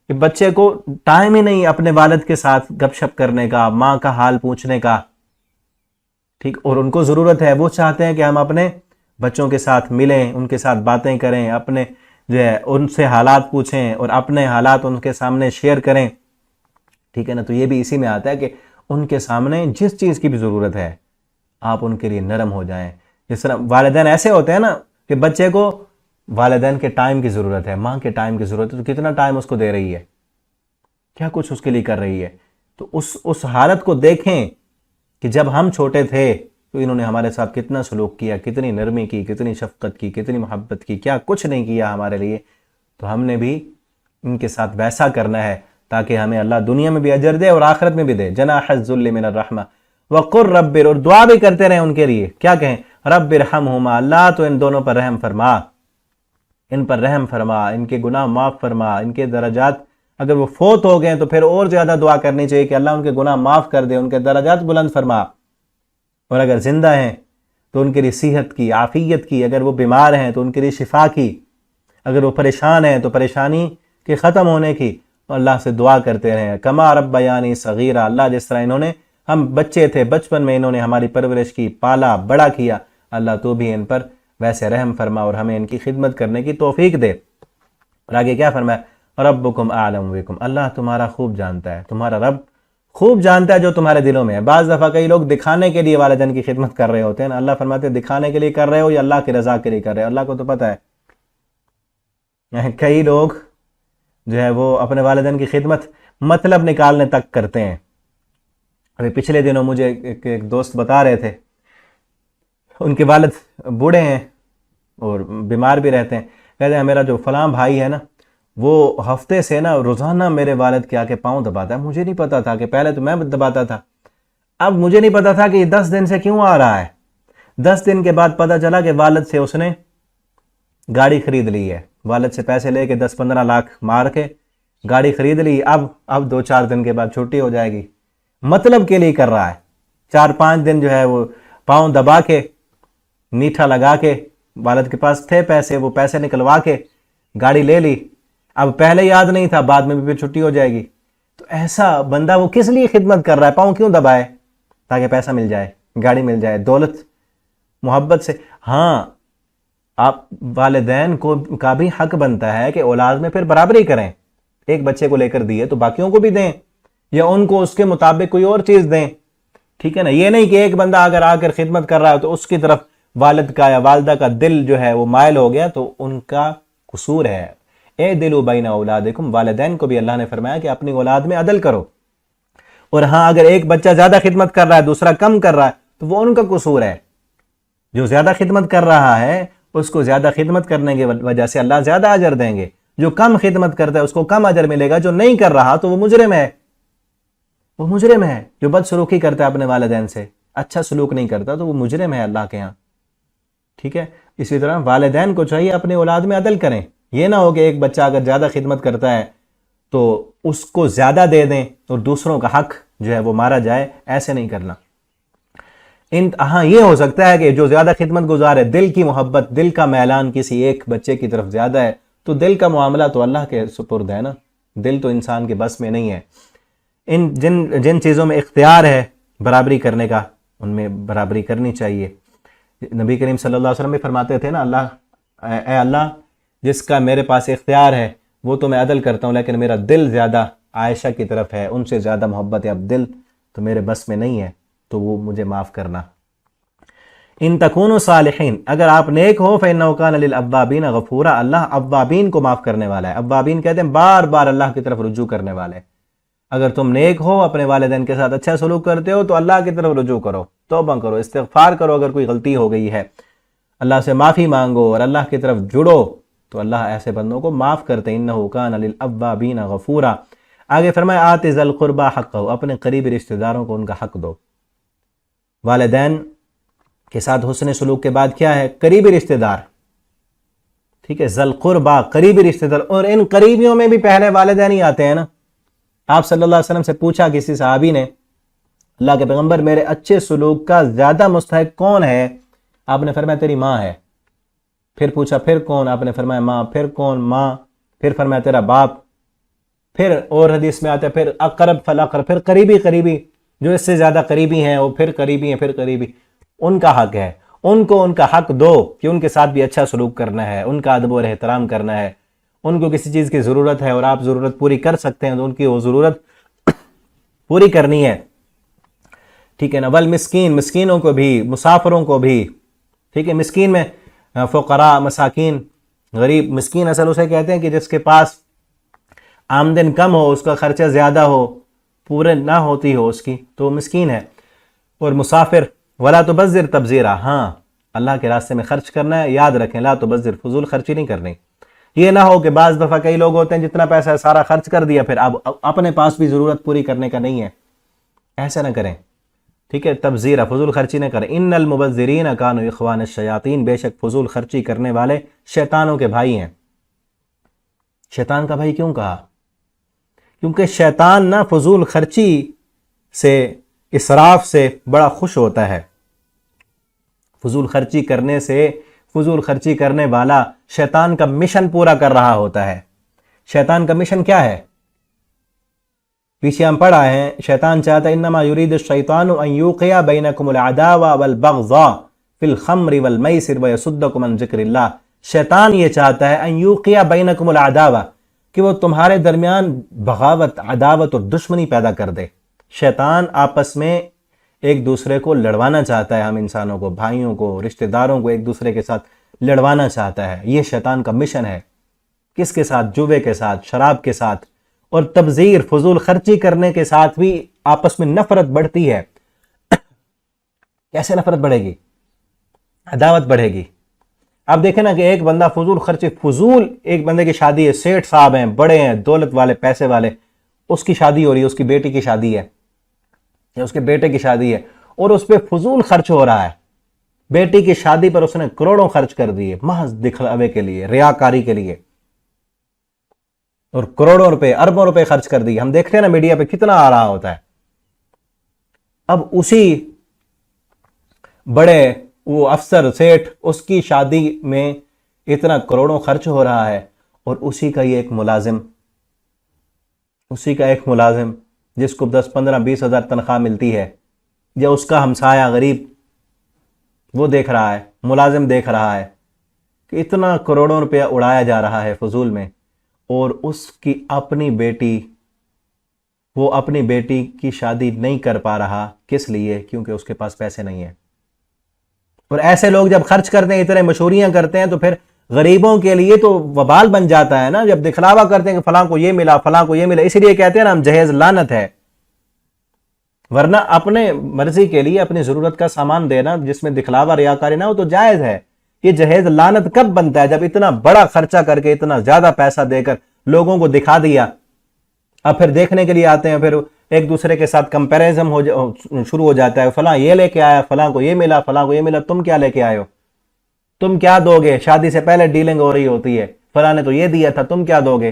کہ بچے کو ٹائم ہی نہیں اپنے والد کے ساتھ گپ شپ کرنے کا، ماں کا حال پوچھنے کا، ٹھیک، اور ان کو ضرورت ہے، وہ چاہتے ہیں کہ ہم اپنے بچوں کے ساتھ ملیں، ان کے ساتھ باتیں کریں، اپنے جو ہے ان سے حالات پوچھیں اور اپنے حالات ان کے سامنے شیئر کریں، ٹھیک ہے نا۔ تو یہ بھی اسی میں آتا ہے کہ ان کے سامنے جس چیز کی بھی ضرورت ہے آپ ان کے لیے نرم ہو جائیں۔ جس طرح والدین ایسے ہوتے ہیں نا کہ بچے کو والدین کے ٹائم کی ضرورت ہے، ماں کے ٹائم کی ضرورت ہے، تو کتنا ٹائم اس کو دے رہی ہے، کیا کچھ اس کے لیے کر رہی ہے۔ تو اس حالت کو دیکھیں کہ جب ہم چھوٹے تھے تو انہوں نے ہمارے ساتھ کتنا سلوک کیا، کتنی نرمی کی، کتنی شفقت کی، کتنی محبت کی، کیا کچھ نہیں کیا ہمارے لیے، تو ہم نے بھی ان کے ساتھ ویسا کرنا ہے تاکہ ہمیں اللہ دنیا میں بھی اجر دے اور آخرت میں بھی دے۔ جناح الذل من الرحمہ وقر رب، اور دعا بھی کرتے رہیں ان کے لیے، کیا کہیں، رب ارحمہما، اللہ تو ان دونوں پر رحم فرما، ان پر رحم فرما، ان کے گناہ معاف فرما، ان کے درجات، اگر وہ فوت ہو گئے تو پھر اور زیادہ دعا کرنی چاہیے کہ اللہ ان کے گناہ معاف کر دے، ان کے درجات بلند فرما، اور اگر زندہ ہیں تو ان کے لیے صحت کی، عافیت کی، اگر وہ بیمار ہیں تو ان کے لیے شفا کی، اگر وہ پریشان ہیں تو پریشانی کے ختم ہونے کی، اللہ سے دعا کرتے رہیں۔ کما ربیانی صغیرہ، اللہ جس طرح انہوں نے، ہم بچے تھے، بچپن میں انہوں نے ہماری پرورش کی، پالا بڑا کیا، اللہ تو بھی ان پر ویسے رحم فرما اور ہمیں ان کی خدمت کرنے کی توفیق دے۔ اور آگے کیا فرمایا، ربکم اعلم بکم، اللہ تمہارا خوب جانتا ہے، تمہارا رب خوب جانتا ہے جو تمہارے دلوں میں ہے۔ بعض دفعہ کئی لوگ دکھانے کے لیے والدین کی خدمت کر رہے ہوتے ہیں نا، اللہ فرماتے ہیں دکھانے کے لیے کر رہے ہو یا اللہ کی رضا کے لیے کر رہے ہو، اللہ کو تو پتہ ہے۔ کئی لوگ جو ہے وہ اپنے والدین کی خدمت مطلب نکالنے تک کرتے ہیں۔ ابھی پچھلے دنوں مجھے ایک دوست بتا رہے تھے، ان کے والد بوڑھے ہیں اور بیمار بھی رہتے ہیں، کہتے ہیں میرا جو فلاں بھائی ہے نا، وہ ہفتے سے نا روزانہ میرے والد کے آ کے پاؤں دباتا ہے، مجھے نہیں پتا تھا، کہ پہلے تو میں دباتا تھا، اب مجھے نہیں پتا تھا کہ یہ 10 دن سے کیوں آ رہا ہے۔ 10 دن کے بعد پتا چلا کہ والد سے اس نے گاڑی خرید لی ہے، والد سے پیسے لے کے 10-15 لاکھ مار کے گاڑی خرید لی، اب 2-4 دن کے بعد چھٹی ہو جائے گی۔ مطلب کے لیے کر رہا ہے. 4-5 دن جو ہے وہ پاؤں دبا کے میٹھا لگا کے والد کے پاس تھے پیسے، وہ پیسے نکلوا کے گاڑی لے لی. اب پہلے یاد نہیں تھا، بعد میں بھی پھر چھٹی ہو جائے گی. تو ایسا بندہ وہ کس لیے خدمت کر رہا ہے؟ پاؤں کیوں دبائے؟ تاکہ پیسہ مل جائے، گاڑی مل جائے، دولت محبت سے. ہاں آپ والدین کو کا بھی حق بنتا ہے کہ اولاد میں پھر برابری کریں. ایک بچے کو لے کر دیے تو باقیوں کو بھی دیں، یا ان کو اس کے مطابق کوئی اور چیز دیں. ٹھیک ہے نا؟ یہ نہیں کہ ایک بندہ اگر آ کر خدمت کر رہا ہے تو اس کی طرف والد کا یا والدہ کا دل جو ہے وہ مائل ہو گیا تو ان کا قصور ہے. اے دلو بین اولادکم، والدین کو بھی اللہ نے فرمایا کہ اپنی اولاد میں عدل کرو. اور ہاں اگر ایک بچہ زیادہ خدمت کر رہا ہے دوسرا کم کر رہا ہے تو وہ ان کا قصور ہے. جو زیادہ خدمت کر رہا ہے اس کو زیادہ خدمت کرنے کی وجہ سے اللہ زیادہ اجر دیں گے. جو کم خدمت کرتا ہے اس کو کم اجر ملے گا. جو نہیں کر رہا تو وہ مجرم ہے. وہ مجرم ہے. جو بد سلوکی کرتا ہے اپنے والدین سے، اچھا سلوک نہیں کرتا تو وہ مجرم ہے اللہ کے ہاں. ٹھیک ہے؟ اسی طرح والدین کو چاہیے اپنے اولاد میں عدل کریں. یہ نہ ہو کہ ایک بچہ اگر زیادہ خدمت کرتا ہے تو اس کو زیادہ دے دیں اور دوسروں کا حق جو ہے وہ مارا جائے. ایسے نہیں کرنا. ہاں یہ ہو سکتا ہے کہ جو زیادہ خدمت گزار ہے، دل کی محبت، دل کا میلان کسی ایک بچے کی طرف زیادہ ہے تو دل کا معاملہ تو اللہ کے سپرد ہے نا. دل تو انسان کے بس میں نہیں ہے. جن چیزوں میں اختیار ہے برابری کرنے کا ان میں برابری کرنی چاہیے. نبی کریم صلی اللہ علیہ وسلم بھی فرماتے تھے نا، اے اللہ جس کا میرے پاس اختیار ہے وہ تو میں عدل کرتا ہوں، لیکن میرا دل زیادہ عائشہ کی طرف ہے، ان سے زیادہ محبت ہے، اب دل تو میرے بس میں نہیں ہے تو وہ مجھے معاف کرنا. ان تکونوا صالحین، اگر آپ نیک ہو فإنہ کان للأوابین غفورا، اللہ اوابین کو معاف کرنے والا ہے. اوابین کہتے ہیں بار بار اللہ کی طرف رجوع کرنے والے. اگر تم نیک ہو، اپنے والدین کے ساتھ اچھا سلوک کرتے ہو تو اللہ کی طرف رجوع کرو، توبہ کرو، استغفار کرو. اگر کوئی غلطی ہو گئی ہے اللہ سے معافی مانگو اور اللہ کی طرف جڑو تو اللہ ایسے بندوں کو معاف کرتے. انہ کان للأوابین غفورا. آگے فرمایا آت ذی القربی حقہ، اپنے قریبی رشتہ داروں کو ان کا حق دو. والدین کے ساتھ حسن سلوک کے بعد کیا ہے؟ قریبی رشتہ دار. ٹھیک ہے؟ ذی القربی، قریبی رشتہ دار. اور ان قریبیوں میں بھی پہلے والدین ہی آتے ہیں نا. آپ صلی اللہ علیہ وسلم سے پوچھا کسی صحابی نے، اللہ کے پیغمبر میرے اچھے سلوک کا زیادہ مستحق کون ہے؟ آپ نے فرمایا تیری ماں ہے. پھر پوچھا پھر کون؟ آپ نے فرمایا ماں. پھر کون؟ ماں. پھر فرمایا تیرا باپ. پھر اور حدیث میں آتا ہے پھر اقرب فالاقرب، پھر قریبی جو اس سے زیادہ قریبی ہیں وہ پھر قریبی ہیں، پھر قریبی. ان کا حق ہے، ان کو ان کا حق دو کہ ان کے ساتھ بھی اچھا سلوک کرنا ہے، ان کا ادب و احترام کرنا ہے. ان کو کسی چیز کی ضرورت ہے اور آپ ضرورت پوری کر سکتے ہیں تو ان کی وہ ضرورت پوری کرنی ہے. ٹھیک ہے نا؟ والمسکین، مسکینوں کو بھی، مسافروں کو بھی. ٹھیک ہے؟ مسکین میں فقراء، مساکین، غریب. مسکین اصل اسے کہتے ہیں کہ جس کے پاس آمدن کم ہو، اس کا خرچہ زیادہ ہو، پورے نہ ہوتی ہو اس کی، تو مسکین ہے. اور مسافر. ولا تبذر تبذیرا، ہاں اللہ کے راستے میں خرچ کرنا ہے. یاد رکھیں لا تبذر، فضول خرچی نہیں کرنی. یہ نہ ہو کہ بعض دفعہ کئی لوگ ہوتے ہیں جتنا پیسہ ہے سارا خرچ کر دیا، پھر اب اپنے پاس بھی ضرورت پوری کرنے کا نہیں ہے. ایسا نہ کریں. ٹھیک ہے؟ تبذیرہ، فضول خرچی نہ کریں. ان المبذرین کانوا اخوان الشیاطین، بے شک فضول خرچی کرنے والے شیطانوں کے بھائی ہیں. شیطان کا بھائی کیوں کہا؟ کیونکہ شیطان نہ فضول خرچی سے، اسراف سے بڑا خوش ہوتا ہے. فضول خرچی کرنے سے، فضول خرچی کرنے والا شیطان کا مشن پورا کر رہا ہوتا ہے. شیطان کا مشن کیا ہے؟ پیچھے ہم پڑھا ہے، شیطان چاہتا ہے انما یرید الشیطان ان یوقع بینکم العداوہ والبغضاء فی الخمر والمیسر ویصدکم عن ذکر اللہ. شیطان یہ چاہتا ہے ان یوقع بینکم العداوہ، کہ وہ تمہارے درمیان بغاوت، عداوت اور دشمنی پیدا کر دے. شیطان آپس میں ایک دوسرے کو لڑوانا چاہتا ہے. ہم انسانوں کو، بھائیوں کو، رشتہ داروں کو ایک دوسرے کے ساتھ لڑوانا چاہتا ہے. یہ شیطان کا مشن ہے. کس کے ساتھ؟ جوے کے ساتھ، شراب کے ساتھ، اور تبذیر، فضول خرچی کرنے کے ساتھ بھی آپس میں نفرت بڑھتی ہے. کیسے نفرت بڑھے گی؟ عداوت بڑھے گی. آپ دیکھیں نا کہ ایک بندہ فضول خرچی، فضول ایک بندے کی شادی ہے، سیٹھ صاحب ہیں، بڑے ہیں، دولت والے، پیسے والے، اس کی شادی ہو رہی ہے، اس کی بیٹی کی شادی ہے یا اس کے بیٹے کی شادی ہے، اور اس پہ فضول خرچ ہو رہا ہے. بیٹی کی شادی پر اس نے کروڑوں خرچ کر دیے محض دکھلاوے کے لیے، ریاکاری کے لیے، اور کروڑوں روپے، اربوں روپے خرچ کر دیے. ہم دیکھتے ہیں نا میڈیا پہ کتنا آ رہا ہوتا ہے. اب اسی بڑے وہ افسر سیٹھ اس کی شادی میں اتنا کروڑوں خرچ ہو رہا ہے، اور اسی کا ایک ملازم جس کو 10-15-20 ہزار تنخواہ ملتی ہے، یا اس کا ہمسایہ غریب وہ دیکھ رہا ہے، ملازم دیکھ رہا ہے کہ اتنا کروڑوں روپیہ اڑایا جا رہا ہے فضول میں، اور اس کی وہ اپنی بیٹی کی شادی نہیں کر پا رہا۔ کس لیے؟ کیونکہ اس کے پاس پیسے نہیں ہیں۔ اور ایسے لوگ جب خرچ کرتے ہیں، اتنے مشوریاں کرتے ہیں، تو پھر غریبوں کے لیے تو وبال بن جاتا ہے نا، جب دکھلاوا کرتے ہیں کہ فلاں کو یہ ملا، فلاں کو یہ ملا۔ اسی لیے کہتے ہیں نا ہم جہیز لعنت ہے، ورنہ اپنے مرضی کے لیے اپنی ضرورت کا سامان دینا جس میں دکھلاوا ریاکاری نہ ہو تو جائز ہے۔ یہ جہیز لعنت کب بنتا ہے؟ جب اتنا بڑا خرچہ کر کے، اتنا زیادہ پیسہ دے کر لوگوں کو دکھا دیا، اب پھر دیکھنے کے لیے آتے ہیں، پھر ایک دوسرے کے ساتھ کمپیریزن شروع ہو جاتا ہے، فلاں یہ لے کے آیا، فلاں کو یہ ملا، فلاں کو یہ ملا، تم کیا لے کے آئے ہو؟ تم کیا دو گے؟ شادی سے پہلے ڈیلنگ ہو رہی ہوتی ہے، فلاں نے تو یہ دیا تھا، تم کیا دو گے؟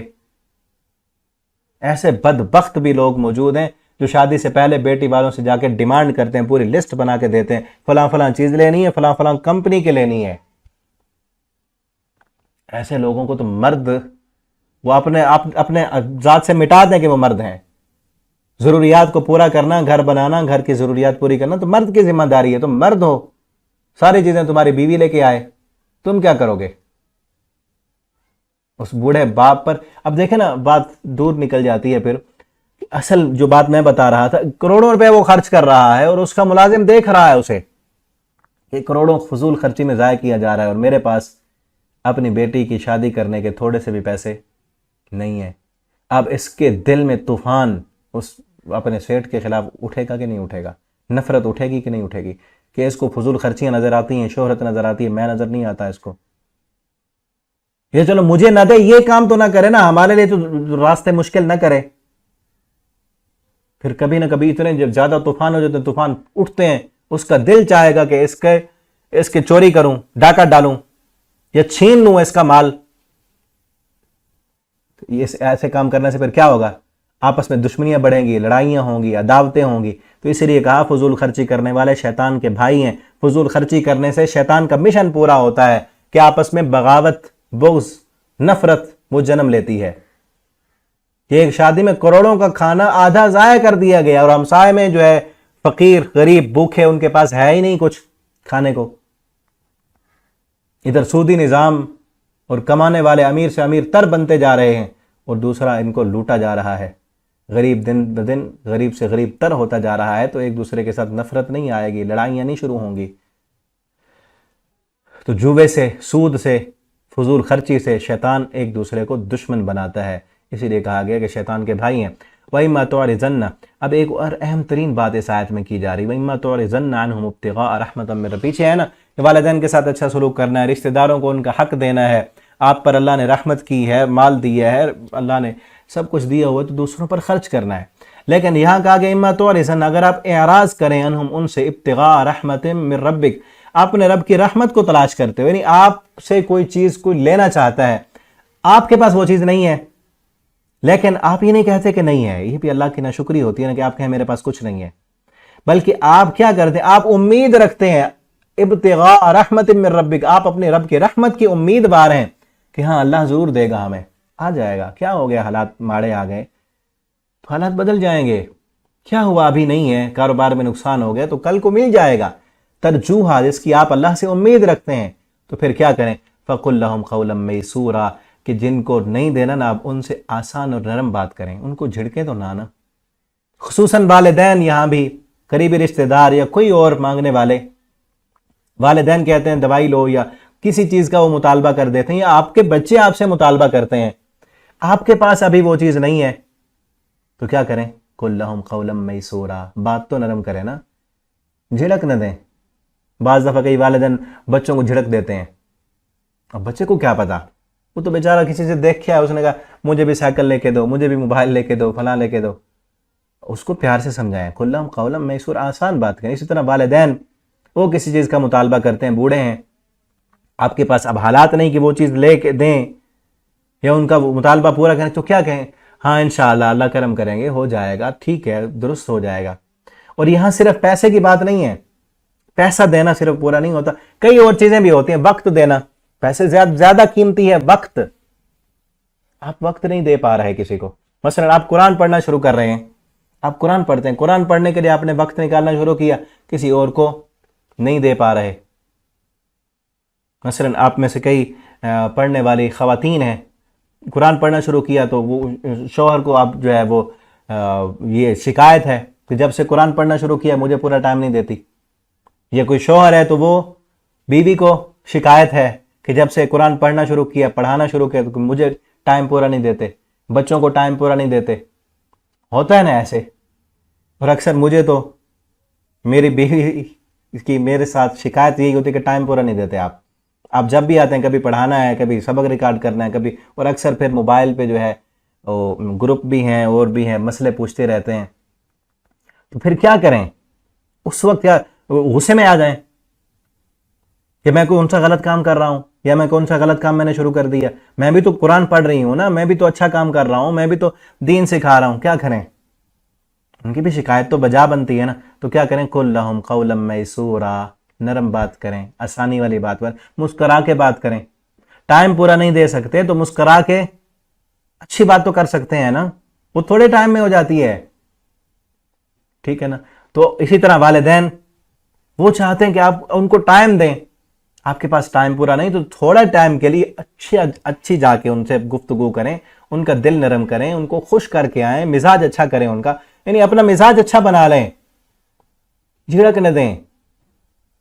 ایسے بدبخت بھی لوگ موجود ہیں جو شادی سے پہلے بیٹی والوں سے جا کے ڈیمانڈ کرتے ہیں، پوری لسٹ بنا کے دیتے ہیں، فلاں فلاں چیز لینی ہے، فلاں فلاں کمپنی کے لینی ہے۔ ایسے لوگوں کو تو مرد وہ اپنے ذات سے مٹا دیں کہ وہ مرد ہیں۔ ضروریات کو پورا کرنا، گھر بنانا، گھر کی ضروریات پوری کرنا تو مرد کی ذمہ داری ہے، تم مرد ہو، ساری چیزیں تمہاری بیوی لے کے آئے، تم کیا کرو گے؟ اس بوڑھے باپ پر اب دیکھیں نا، بات دور نکل جاتی ہے۔ پھر اصل جو بات میں بتا رہا تھا، کروڑوں روپے وہ خرچ کر رہا ہے اور اس کا ملازم دیکھ رہا ہے اسے کہ کروڑوں فضول خرچی میں ضائع کیا جا رہا ہے، اور میرے پاس اپنی بیٹی کی شادی کرنے کے تھوڑے سے بھی پیسے نہیں ہیں۔ اب اس کے دل میں طوفان اس اپنے سیٹ کے خلاف اٹھے گا کہ نہیں اٹھے گا؟ نفرت اٹھے گی کہ نہیں اٹھے گی؟ کہ اس کو فضول خرچیاں نظر آتی ہیں، شہرت نظر آتی ہے، میں نظر نہیں آتا اس کو، یہ چلو مجھے نہ دے، یہ کام تو نہ کرے نا، ہمارے لیے تو راستے مشکل نہ کرے۔ پھر کبھی نہ کبھی اتنے جب زیادہ طوفان ہو جاتے ہیں، طوفان اٹھتے ہیں، اس کا دل چاہے گا کہ اس کے چوری کروں، ڈاکہ ڈالوں یا چھین لوں اس کا مال۔ ایسے کام کرنے سے پھر کیا ہوگا؟ آپس میں دشمنیاں بڑھیں گی، لڑائیاں ہوں گی، عداوتیں ہوں گی۔ تو اس لیے کہا فضول خرچی کرنے والے شیطان کے بھائی ہیں۔ فضول خرچی کرنے سے شیطان کا مشن پورا ہوتا ہے کہ آپس میں بغاوت، بغض، نفرت وہ جنم لیتی ہے۔ یہ ایک شادی میں کروڑوں کا کھانا آدھا ضائع کر دیا گیا، اور ہمسائے میں جو ہے فقیر غریب بھوکے، ان کے پاس ہے ہی نہیں کچھ کھانے کو۔ ادھر سودی نظام اور کمانے والے امیر سے امیر تر بنتے جا رہے ہیں، اور دوسرا ان کو لوٹا جا رہا ہے۔ غریب دن بدن غریب سے غریب تر ہوتا جا رہا ہے، تو ایک دوسرے کے ساتھ نفرت نہیں آئے گی، لڑائیاں نہیں شروع ہوں گی۔ تو جوے سے، سود سے، فضول خرچی سے شیطان ایک دوسرے کو دشمن بناتا ہے۔ اسی لیے کہا گیا کہ شیطان کے بھائی ہیں۔ وَإِمَّا تُعْرِضَنَّ، اب ایک اور اہم ترین بات اس آیت میں کی جا رہی، وَإِمَّا تُعْرِضَنَّ عَنْهُمُ ابْتِغَاءَ رَحْمَةٍ مِّن رَّبِّكَ، پیچھے ہے نا کہ والدین کے ساتھ اچھا سلوک کرنا ہے، رشتہ داروں کو ان کا حق دینا ہے، آپ پر اللہ نے رحمت کی ہے، مال دیا ہے، اللہ نے سب کچھ دیا ہوا ہے، تو دوسروں پر خرچ کرنا ہے۔ لیکن یہاں کہا کہ اما تُعْرِضَنَّ، اگر آپ اعراض کریں انہم ان سے، ابتغاء رحمت من ربک، اپنے رب کی رحمت کو تلاش کرتے ہو، یعنی آپ سے کوئی چیز کوئی لینا چاہتا ہے، آپ کے پاس وہ چیز نہیں ہے، لیکن آپ یہ نہیں کہتے کہ نہیں ہے، یہ بھی اللہ کی ناشکری ہوتی ہے نا کہ آپ کہیں میرے پاس کچھ نہیں ہے، بلکہ آپ کیا کرتے ہیں؟ آپ امید رکھتے ہیں، ابتغاء رحمت من ربک، آپ اپنے رب کی رحمت کی امید بار ہیں کہ ہاں اللہ ضرور دے گا، ہمیں آ جائے گا، کیا ہو گیا، حالات ماڑے آ گئے تو حالات بدل جائیں گے، کیا ہوا ابھی نہیں ہے، کاروبار میں نقصان ہو گیا تو کل کو مل جائے گا، ترجوحا جس کی آپ اللہ سے امید رکھتے ہیں، تو پھر کیا کریں؟ فَقُلْ لَهُمْ قَوْلًا مَيْسُورًا، کہ جن کو نہیں دینا نا، آپ ان سے آسان اور نرم بات کریں، ان کو جھڑکیں تو نہ، خصوصاً والدین، یہاں بھی قریبی رشتہ دار یا کوئی اور مانگنے والے، والدین کہتے ہیں دوائی لو یا کسی چیز کا وہ مطالبہ کر دیتے ہیں، یا آپ کے بچے آپ سے مطالبہ کرتے ہیں، آپ کے پاس ابھی وہ چیز نہیں ہے، تو کیا کریں؟ قُلْ لَهُمْ قَوْلًا مَيْسُورًا، بات تو نرم کریں نا، جھڑک نہ دیں۔ بعض دفعہ کئی والدین بچوں کو جھڑک دیتے ہیں، اب بچے کو کیا پتا، وہ تو بیچارہ کسی سے دیکھ کے آیا، اس نے کہا مجھے بھی سائیکل لے کے دو، مجھے بھی موبائل لے کے دو، فلاں لے کے دو، اس کو پیار سے سمجھائیں، قُلْ لَهُمْ قَوْلًا مَيْسُورًا، آسان بات کریں۔ اسی طرح والدین وہ کسی چیز کا مطالبہ کرتے ہیں، بوڑھے ہیں، آپ کے پاس اب حالات نہیں کہ وہ چیز لے کے دیں یا ان کا وہ مطالبہ پورا کریں، تو کیا کہیں؟ ہاں انشاءاللہ اللہ کرم کریں گے، ہو جائے گا، ٹھیک ہے، درست ہو جائے گا۔ اور یہاں صرف پیسے کی بات نہیں ہے، پیسہ دینا صرف پورا نہیں ہوتا، کئی اور چیزیں بھی ہوتی ہیں. وقت دینا، پیسے زیادہ قیمتی ہے وقت. آپ وقت نہیں دے پا رہے کسی کو. مثلا آپ قرآن پڑھنا شروع کر رہے ہیں، آپ قرآن پڑھتے ہیں، قرآن پڑھنے کے لیے آپ نے وقت نکالنا شروع کیا، کسی اور کو نہیں دے پا رہے. مثلا آپ میں سے کئی پڑھنے والی خواتین ہیں، قرآن پڑھنا شروع کیا تو وہ شوہر کو آپ جو ہے وہ یہ شکایت ہے کہ جب سے قرآن پڑھنا شروع کیا مجھے پورا ٹائم نہیں دیتی. یا کوئی شوہر ہے تو وہ بیوی کو شکایت ہے کہ جب سے قرآن پڑھنا شروع کیا، پڑھانا شروع کیا تو مجھے ٹائم پورا نہیں دیتے، بچوں کو ٹائم پورا نہیں دیتے. ہوتا ہے نا ایسے. اور اکثر مجھے تو میری بیوی کی میرے ساتھ شکایت یہی ہوتی ہے کہ ٹائم پورا نہیں دیتے آپ جب بھی آتے ہیں کبھی پڑھانا ہے، کبھی سبق ریکارڈ کرنا ہے، کبھی، اور اکثر پھر موبائل پہ جو ہے گروپ بھی ہیں اور بھی ہیں، مسئلے پوچھتے رہتے ہیں. تو پھر کیا کریں؟ اس وقت کیا غصے میں آ جائیں کہ میں کوئی ان سا غلط کام کر رہا ہوں، یا میں کون سا غلط کام میں نے شروع کر دیا؟ میں بھی تو قرآن پڑھ رہی ہوں نا، میں بھی تو اچھا کام کر رہا ہوں، میں بھی تو دین سکھا رہا ہوں. کیا کریں؟ ان کی بھی شکایت تو بجا بنتی ہے نا. تو کیا کریں؟ قل لہم قولا میسورا، نرم بات کریں، آسانی والی بات کریں، مسکرا کے بات کریں. ٹائم پورا نہیں دے سکتے تو مسکرا کے اچھی بات تو کر سکتے ہیں نا، وہ تھوڑے ٹائم میں ہو جاتی ہے. ٹھیک ہے نا. تو اسی طرح والدین وہ چاہتے ہیں کہ آپ ان کو ٹائم دیں، آپ کے پاس ٹائم پورا نہیں تو تھوڑا ٹائم کے لیے اچھی جا کے ان سے گفتگو کریں، ان کا دل نرم کریں، ان کو خوش کر کے آئیں، مزاج اچھا کریں ان کا، یعنی اپنا مزاج اچھا بنا لیں، جھڑک نہ دیں.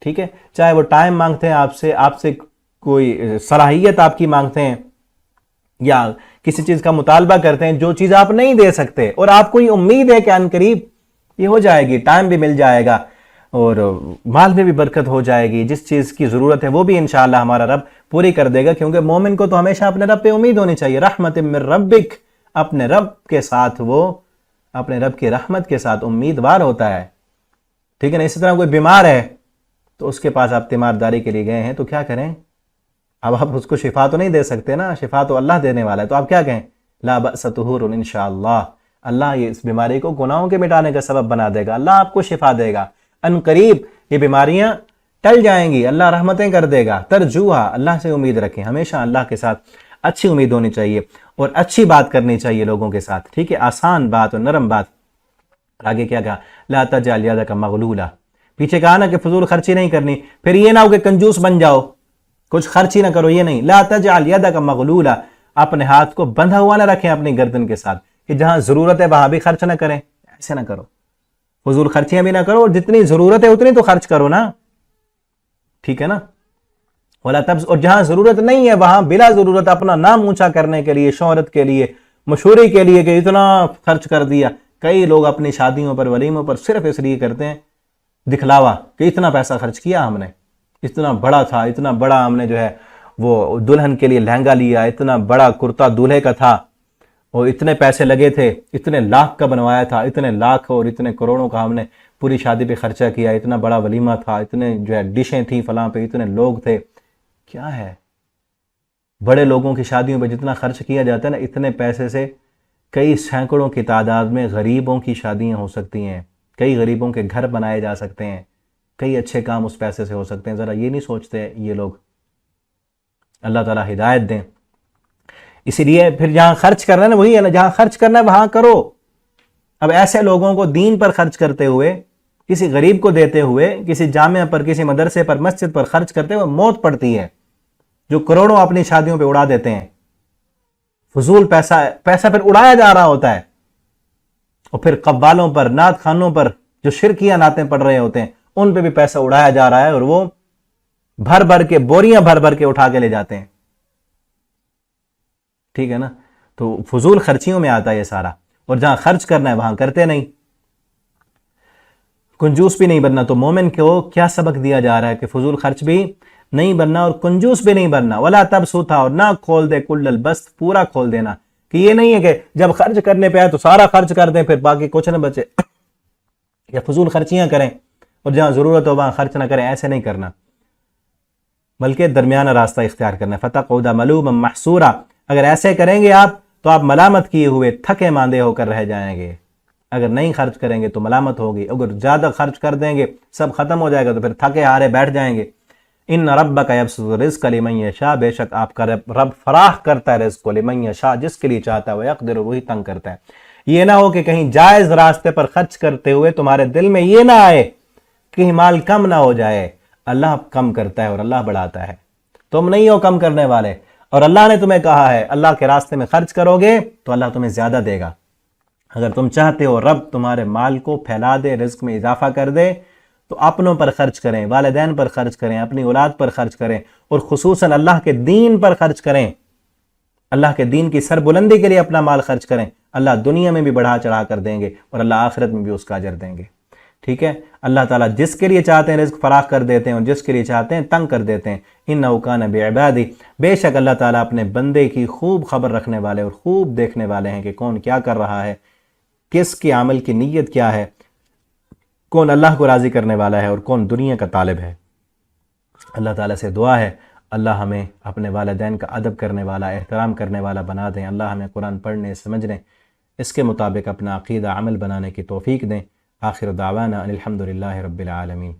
ٹھیک ہے. چاہے وہ ٹائم مانگتے ہیں آپ سے کوئی صلاحیت آپ کی مانگتے ہیں، یا کسی چیز کا مطالبہ کرتے ہیں جو چیز آپ نہیں دے سکتے، اور آپ کو یہ امید ہے کہ ان قریب یہ ہو جائے گی، ٹائم بھی مل جائے گا اور مال میں بھی برکت ہو جائے گی، جس چیز کی ضرورت ہے وہ بھی انشاءاللہ ہمارا رب پوری کر دے گا. کیونکہ مومن کو تو ہمیشہ اپنے رب پہ امید ہونی چاہیے. رحمت من ربک، اپنے رب کے ساتھ وہ اپنے رب کی رحمت کے ساتھ امیدوار ہوتا ہے. ٹھیک ہے نا. اسی طرح کوئی بیمار ہے تو اس کے پاس آپ تیمارداری کے لیے گئے ہیں تو کیا کریں؟ اب آپ اس کو شفا تو نہیں دے سکتے نا، شفا تو اللہ دینے والا ہے. تو آپ کیا کہیں؟ لا بأس طہور انشاءاللہ، اللہ یہ اس بیماری کو گناہوں کے مٹانے کا سبب بنا دے گا، اللہ آپ کو شفا دے گا. ان قریب یہ بیماریاں ٹل جائیں گی، اللہ رحمتیں کر دے گا. ترجوہا، اللہ سے امید رکھیں، ہمیشہ اللہ کے ساتھ اچھی امید ہونی چاہیے اور اچھی بات کرنی چاہیے لوگوں کے ساتھ. ٹھیک ہے. آسان بات اور نرم بات. آگے کیا کہا؟ لا تجعل یدک مغلولہ، پیچھے کہا نا کہ فضول خرچی نہیں کرنی. پھر یہ نہ ہو کہ کنجوس بن جاؤ، کچھ خرچ ہی نہ کرو، یہ نہیں. لا تجعل یدک مغلولہ، اپنے ہاتھ کو بندھا ہوا نہ رکھیں اپنی گردن کے ساتھ کہ جہاں ضرورت ہے وہاں بھی خرچ نہ کریں. ایسے نہ کرو، فضول خرچیاں بھی نہ کرو، اور جتنی ضرورت ہے اتنی تو خرچ کرو نا. ٹھیک ہے نا. ولا تبذ، اور جہاں ضرورت نہیں ہے وہاں بلا ضرورت اپنا نام اونچا کرنے کے لیے، شہرت کے لیے، مشہوری کے لیے کہ اتنا خرچ کر دیا. کئی لوگ اپنی شادیوں پر، ولیموں پر صرف اس لیے کرتے ہیں دکھلاوا کہ اتنا پیسہ خرچ کیا ہم نے، اتنا بڑا تھا، اتنا بڑا ہم نے جو ہے وہ دلہن کے لیے لہنگا لیا، اتنا بڑا کرتا دولہے کا تھا، اور اتنے پیسے لگے تھے، اتنے لاکھ کا بنوایا تھا، اتنے لاکھ اور اتنے کروڑوں کا ہم نے پوری شادی پہ خرچہ کیا، اتنا بڑا ولیمہ تھا، اتنے جو ہے ڈشیں تھیں فلاں پہ، اتنے لوگ تھے. کیا ہے؟ بڑے لوگوں کی شادیوں پہ جتنا خرچ کیا جاتا ہے نا، اتنے پیسے سے کئی سینکڑوں کی تعداد میں غریبوں کی شادیاں ہو سکتی ہیں، کئی غریبوں کے گھر بنائے جا سکتے ہیں، کئی اچھے کام اس پیسے سے ہو سکتے ہیں. ذرا یہ نہیں سوچتے یہ لوگ. اللہ تعالیٰ ہدایت دیں. اسی لیے پھر جہاں خرچ کرنا ہے نا، وہی ہے نا، جہاں خرچ کرنا ہے وہاں کرو. اب ایسے لوگوں کو دین پر خرچ کرتے ہوئے، کسی غریب کو دیتے ہوئے، کسی جامعہ پر، کسی مدرسے پر، مسجد پر خرچ کرتے ہوئے موت پڑتی ہے، جو کروڑوں اپنی شادیوں پہ اڑا دیتے ہیں. فضول پیسہ پھر اڑایا جا رہا ہوتا ہے. اور پھر قوالوں پر، نعت خانوں پر جو شرکیہ نعتیں پڑھ رہے ہوتے ہیں ان پہ بھی پیسہ اڑایا جا رہا ہے، اور وہ بھر بھر کے بوریاں بھر بھر کے اٹھا کے لے جاتے ہیں. ٹھیک ہے نا. تو فضول خرچیوں میں آتا ہے یہ سارا. اور جہاں خرچ کرنا ہے وہاں کرتے نہیں. کنجوس بھی نہیں بننا. تو مومن کو کیا سبق دیا جا رہا ہے کہ فضول خرچ بھی نہیں بننا اور کنجوس بھی نہیں بننا. ولا تبسطا، اور نہ کھول دے کل البسط، پورا کھول دینا. کہ یہ نہیں ہے کہ جب خرچ کرنے پہ آئے تو سارا خرچ کر دیں پھر باقی کچھ نہ بچے، یا فضول خرچیاں کریں اور جہاں ضرورت ہو وہاں خرچ نہ کریں. ایسے نہیں کرنا، بلکہ درمیانہ راستہ اختیار کرنا ہے. فتقعد ملوما محسورا، اگر ایسے کریں گے آپ تو آپ ملامت کیے ہوئے، تھکے ماندے ہو کر رہ جائیں گے. اگر نہیں خرچ کریں گے تو ملامت ہوگی، اگر زیادہ خرچ کر دیں گے سب ختم ہو جائے گا تو پھر تھکے ہارے بیٹھ جائیں گے۔ ان ربک یبسط الرزق لمن یشاء، بے شک آپ کا رب فراخ کرتا ہے رزق کو لمن یشاء، جس کے لیے چاہتا ہے، ویقدر، وہی تنگ کرتا ہے۔ یہ نہ ہو کہ کہیں جائز راستے پر خرچ کرتے ہوئے تمہارے دل میں یہ نہ آئے کہ مال کم نہ ہو جائے۔ اللہ کم کرتا ہے اور اللہ بڑھاتا ہے، تم نہیں ہو کم کرنے والے، اور اللہ نے تمہیں کہا ہے اللہ کے راستے میں خرچ کرو گے تو اللہ تمہیں زیادہ دے گا۔ اگر تم چاہتے ہو رب تمہارے مال کو پھیلا دے، رزق میں اضافہ کر دے، تو اپنوں پر خرچ کریں، والدین پر خرچ کریں، اپنی اولاد پر خرچ کریں، اور خصوصاً اللہ کے دین پر خرچ کریں۔ اللہ کے دین کی سربلندی کے لیے اپنا مال خرچ کریں، اللہ دنیا میں بھی بڑھا چڑھا کر دیں گے اور اللہ آخرت میں بھی اس کا اجر دیں گے۔ ٹھیک ہے، اللہ تعالیٰ جس کے لیے چاہتے ہیں رزق فراخ کر دیتے ہیں اور جس کے لیے چاہتے ہیں تنگ کر دیتے ہیں۔ انہ کان بعبادی، بے شک اللہ تعالیٰ اپنے بندے کی خوب خبر رکھنے والے اور خوب دیکھنے والے ہیں کہ کون کیا کر رہا ہے، کس کی عمل کی نیت کیا ہے، کون اللہ کو راضی کرنے والا ہے اور کون دنیا کا طالب ہے۔ اللہ تعالیٰ سے دعا ہے اللہ ہمیں اپنے والدین کا ادب کرنے والا، احترام کرنے والا بنا دیں، اللہ ہمیں قرآن پڑھنے، سمجھنے، اس کے مطابق اپنا عقیدہ عمل بنانے کی توفیق دیں۔ آخر دعوانا ان الحمد للہ رب العالمین۔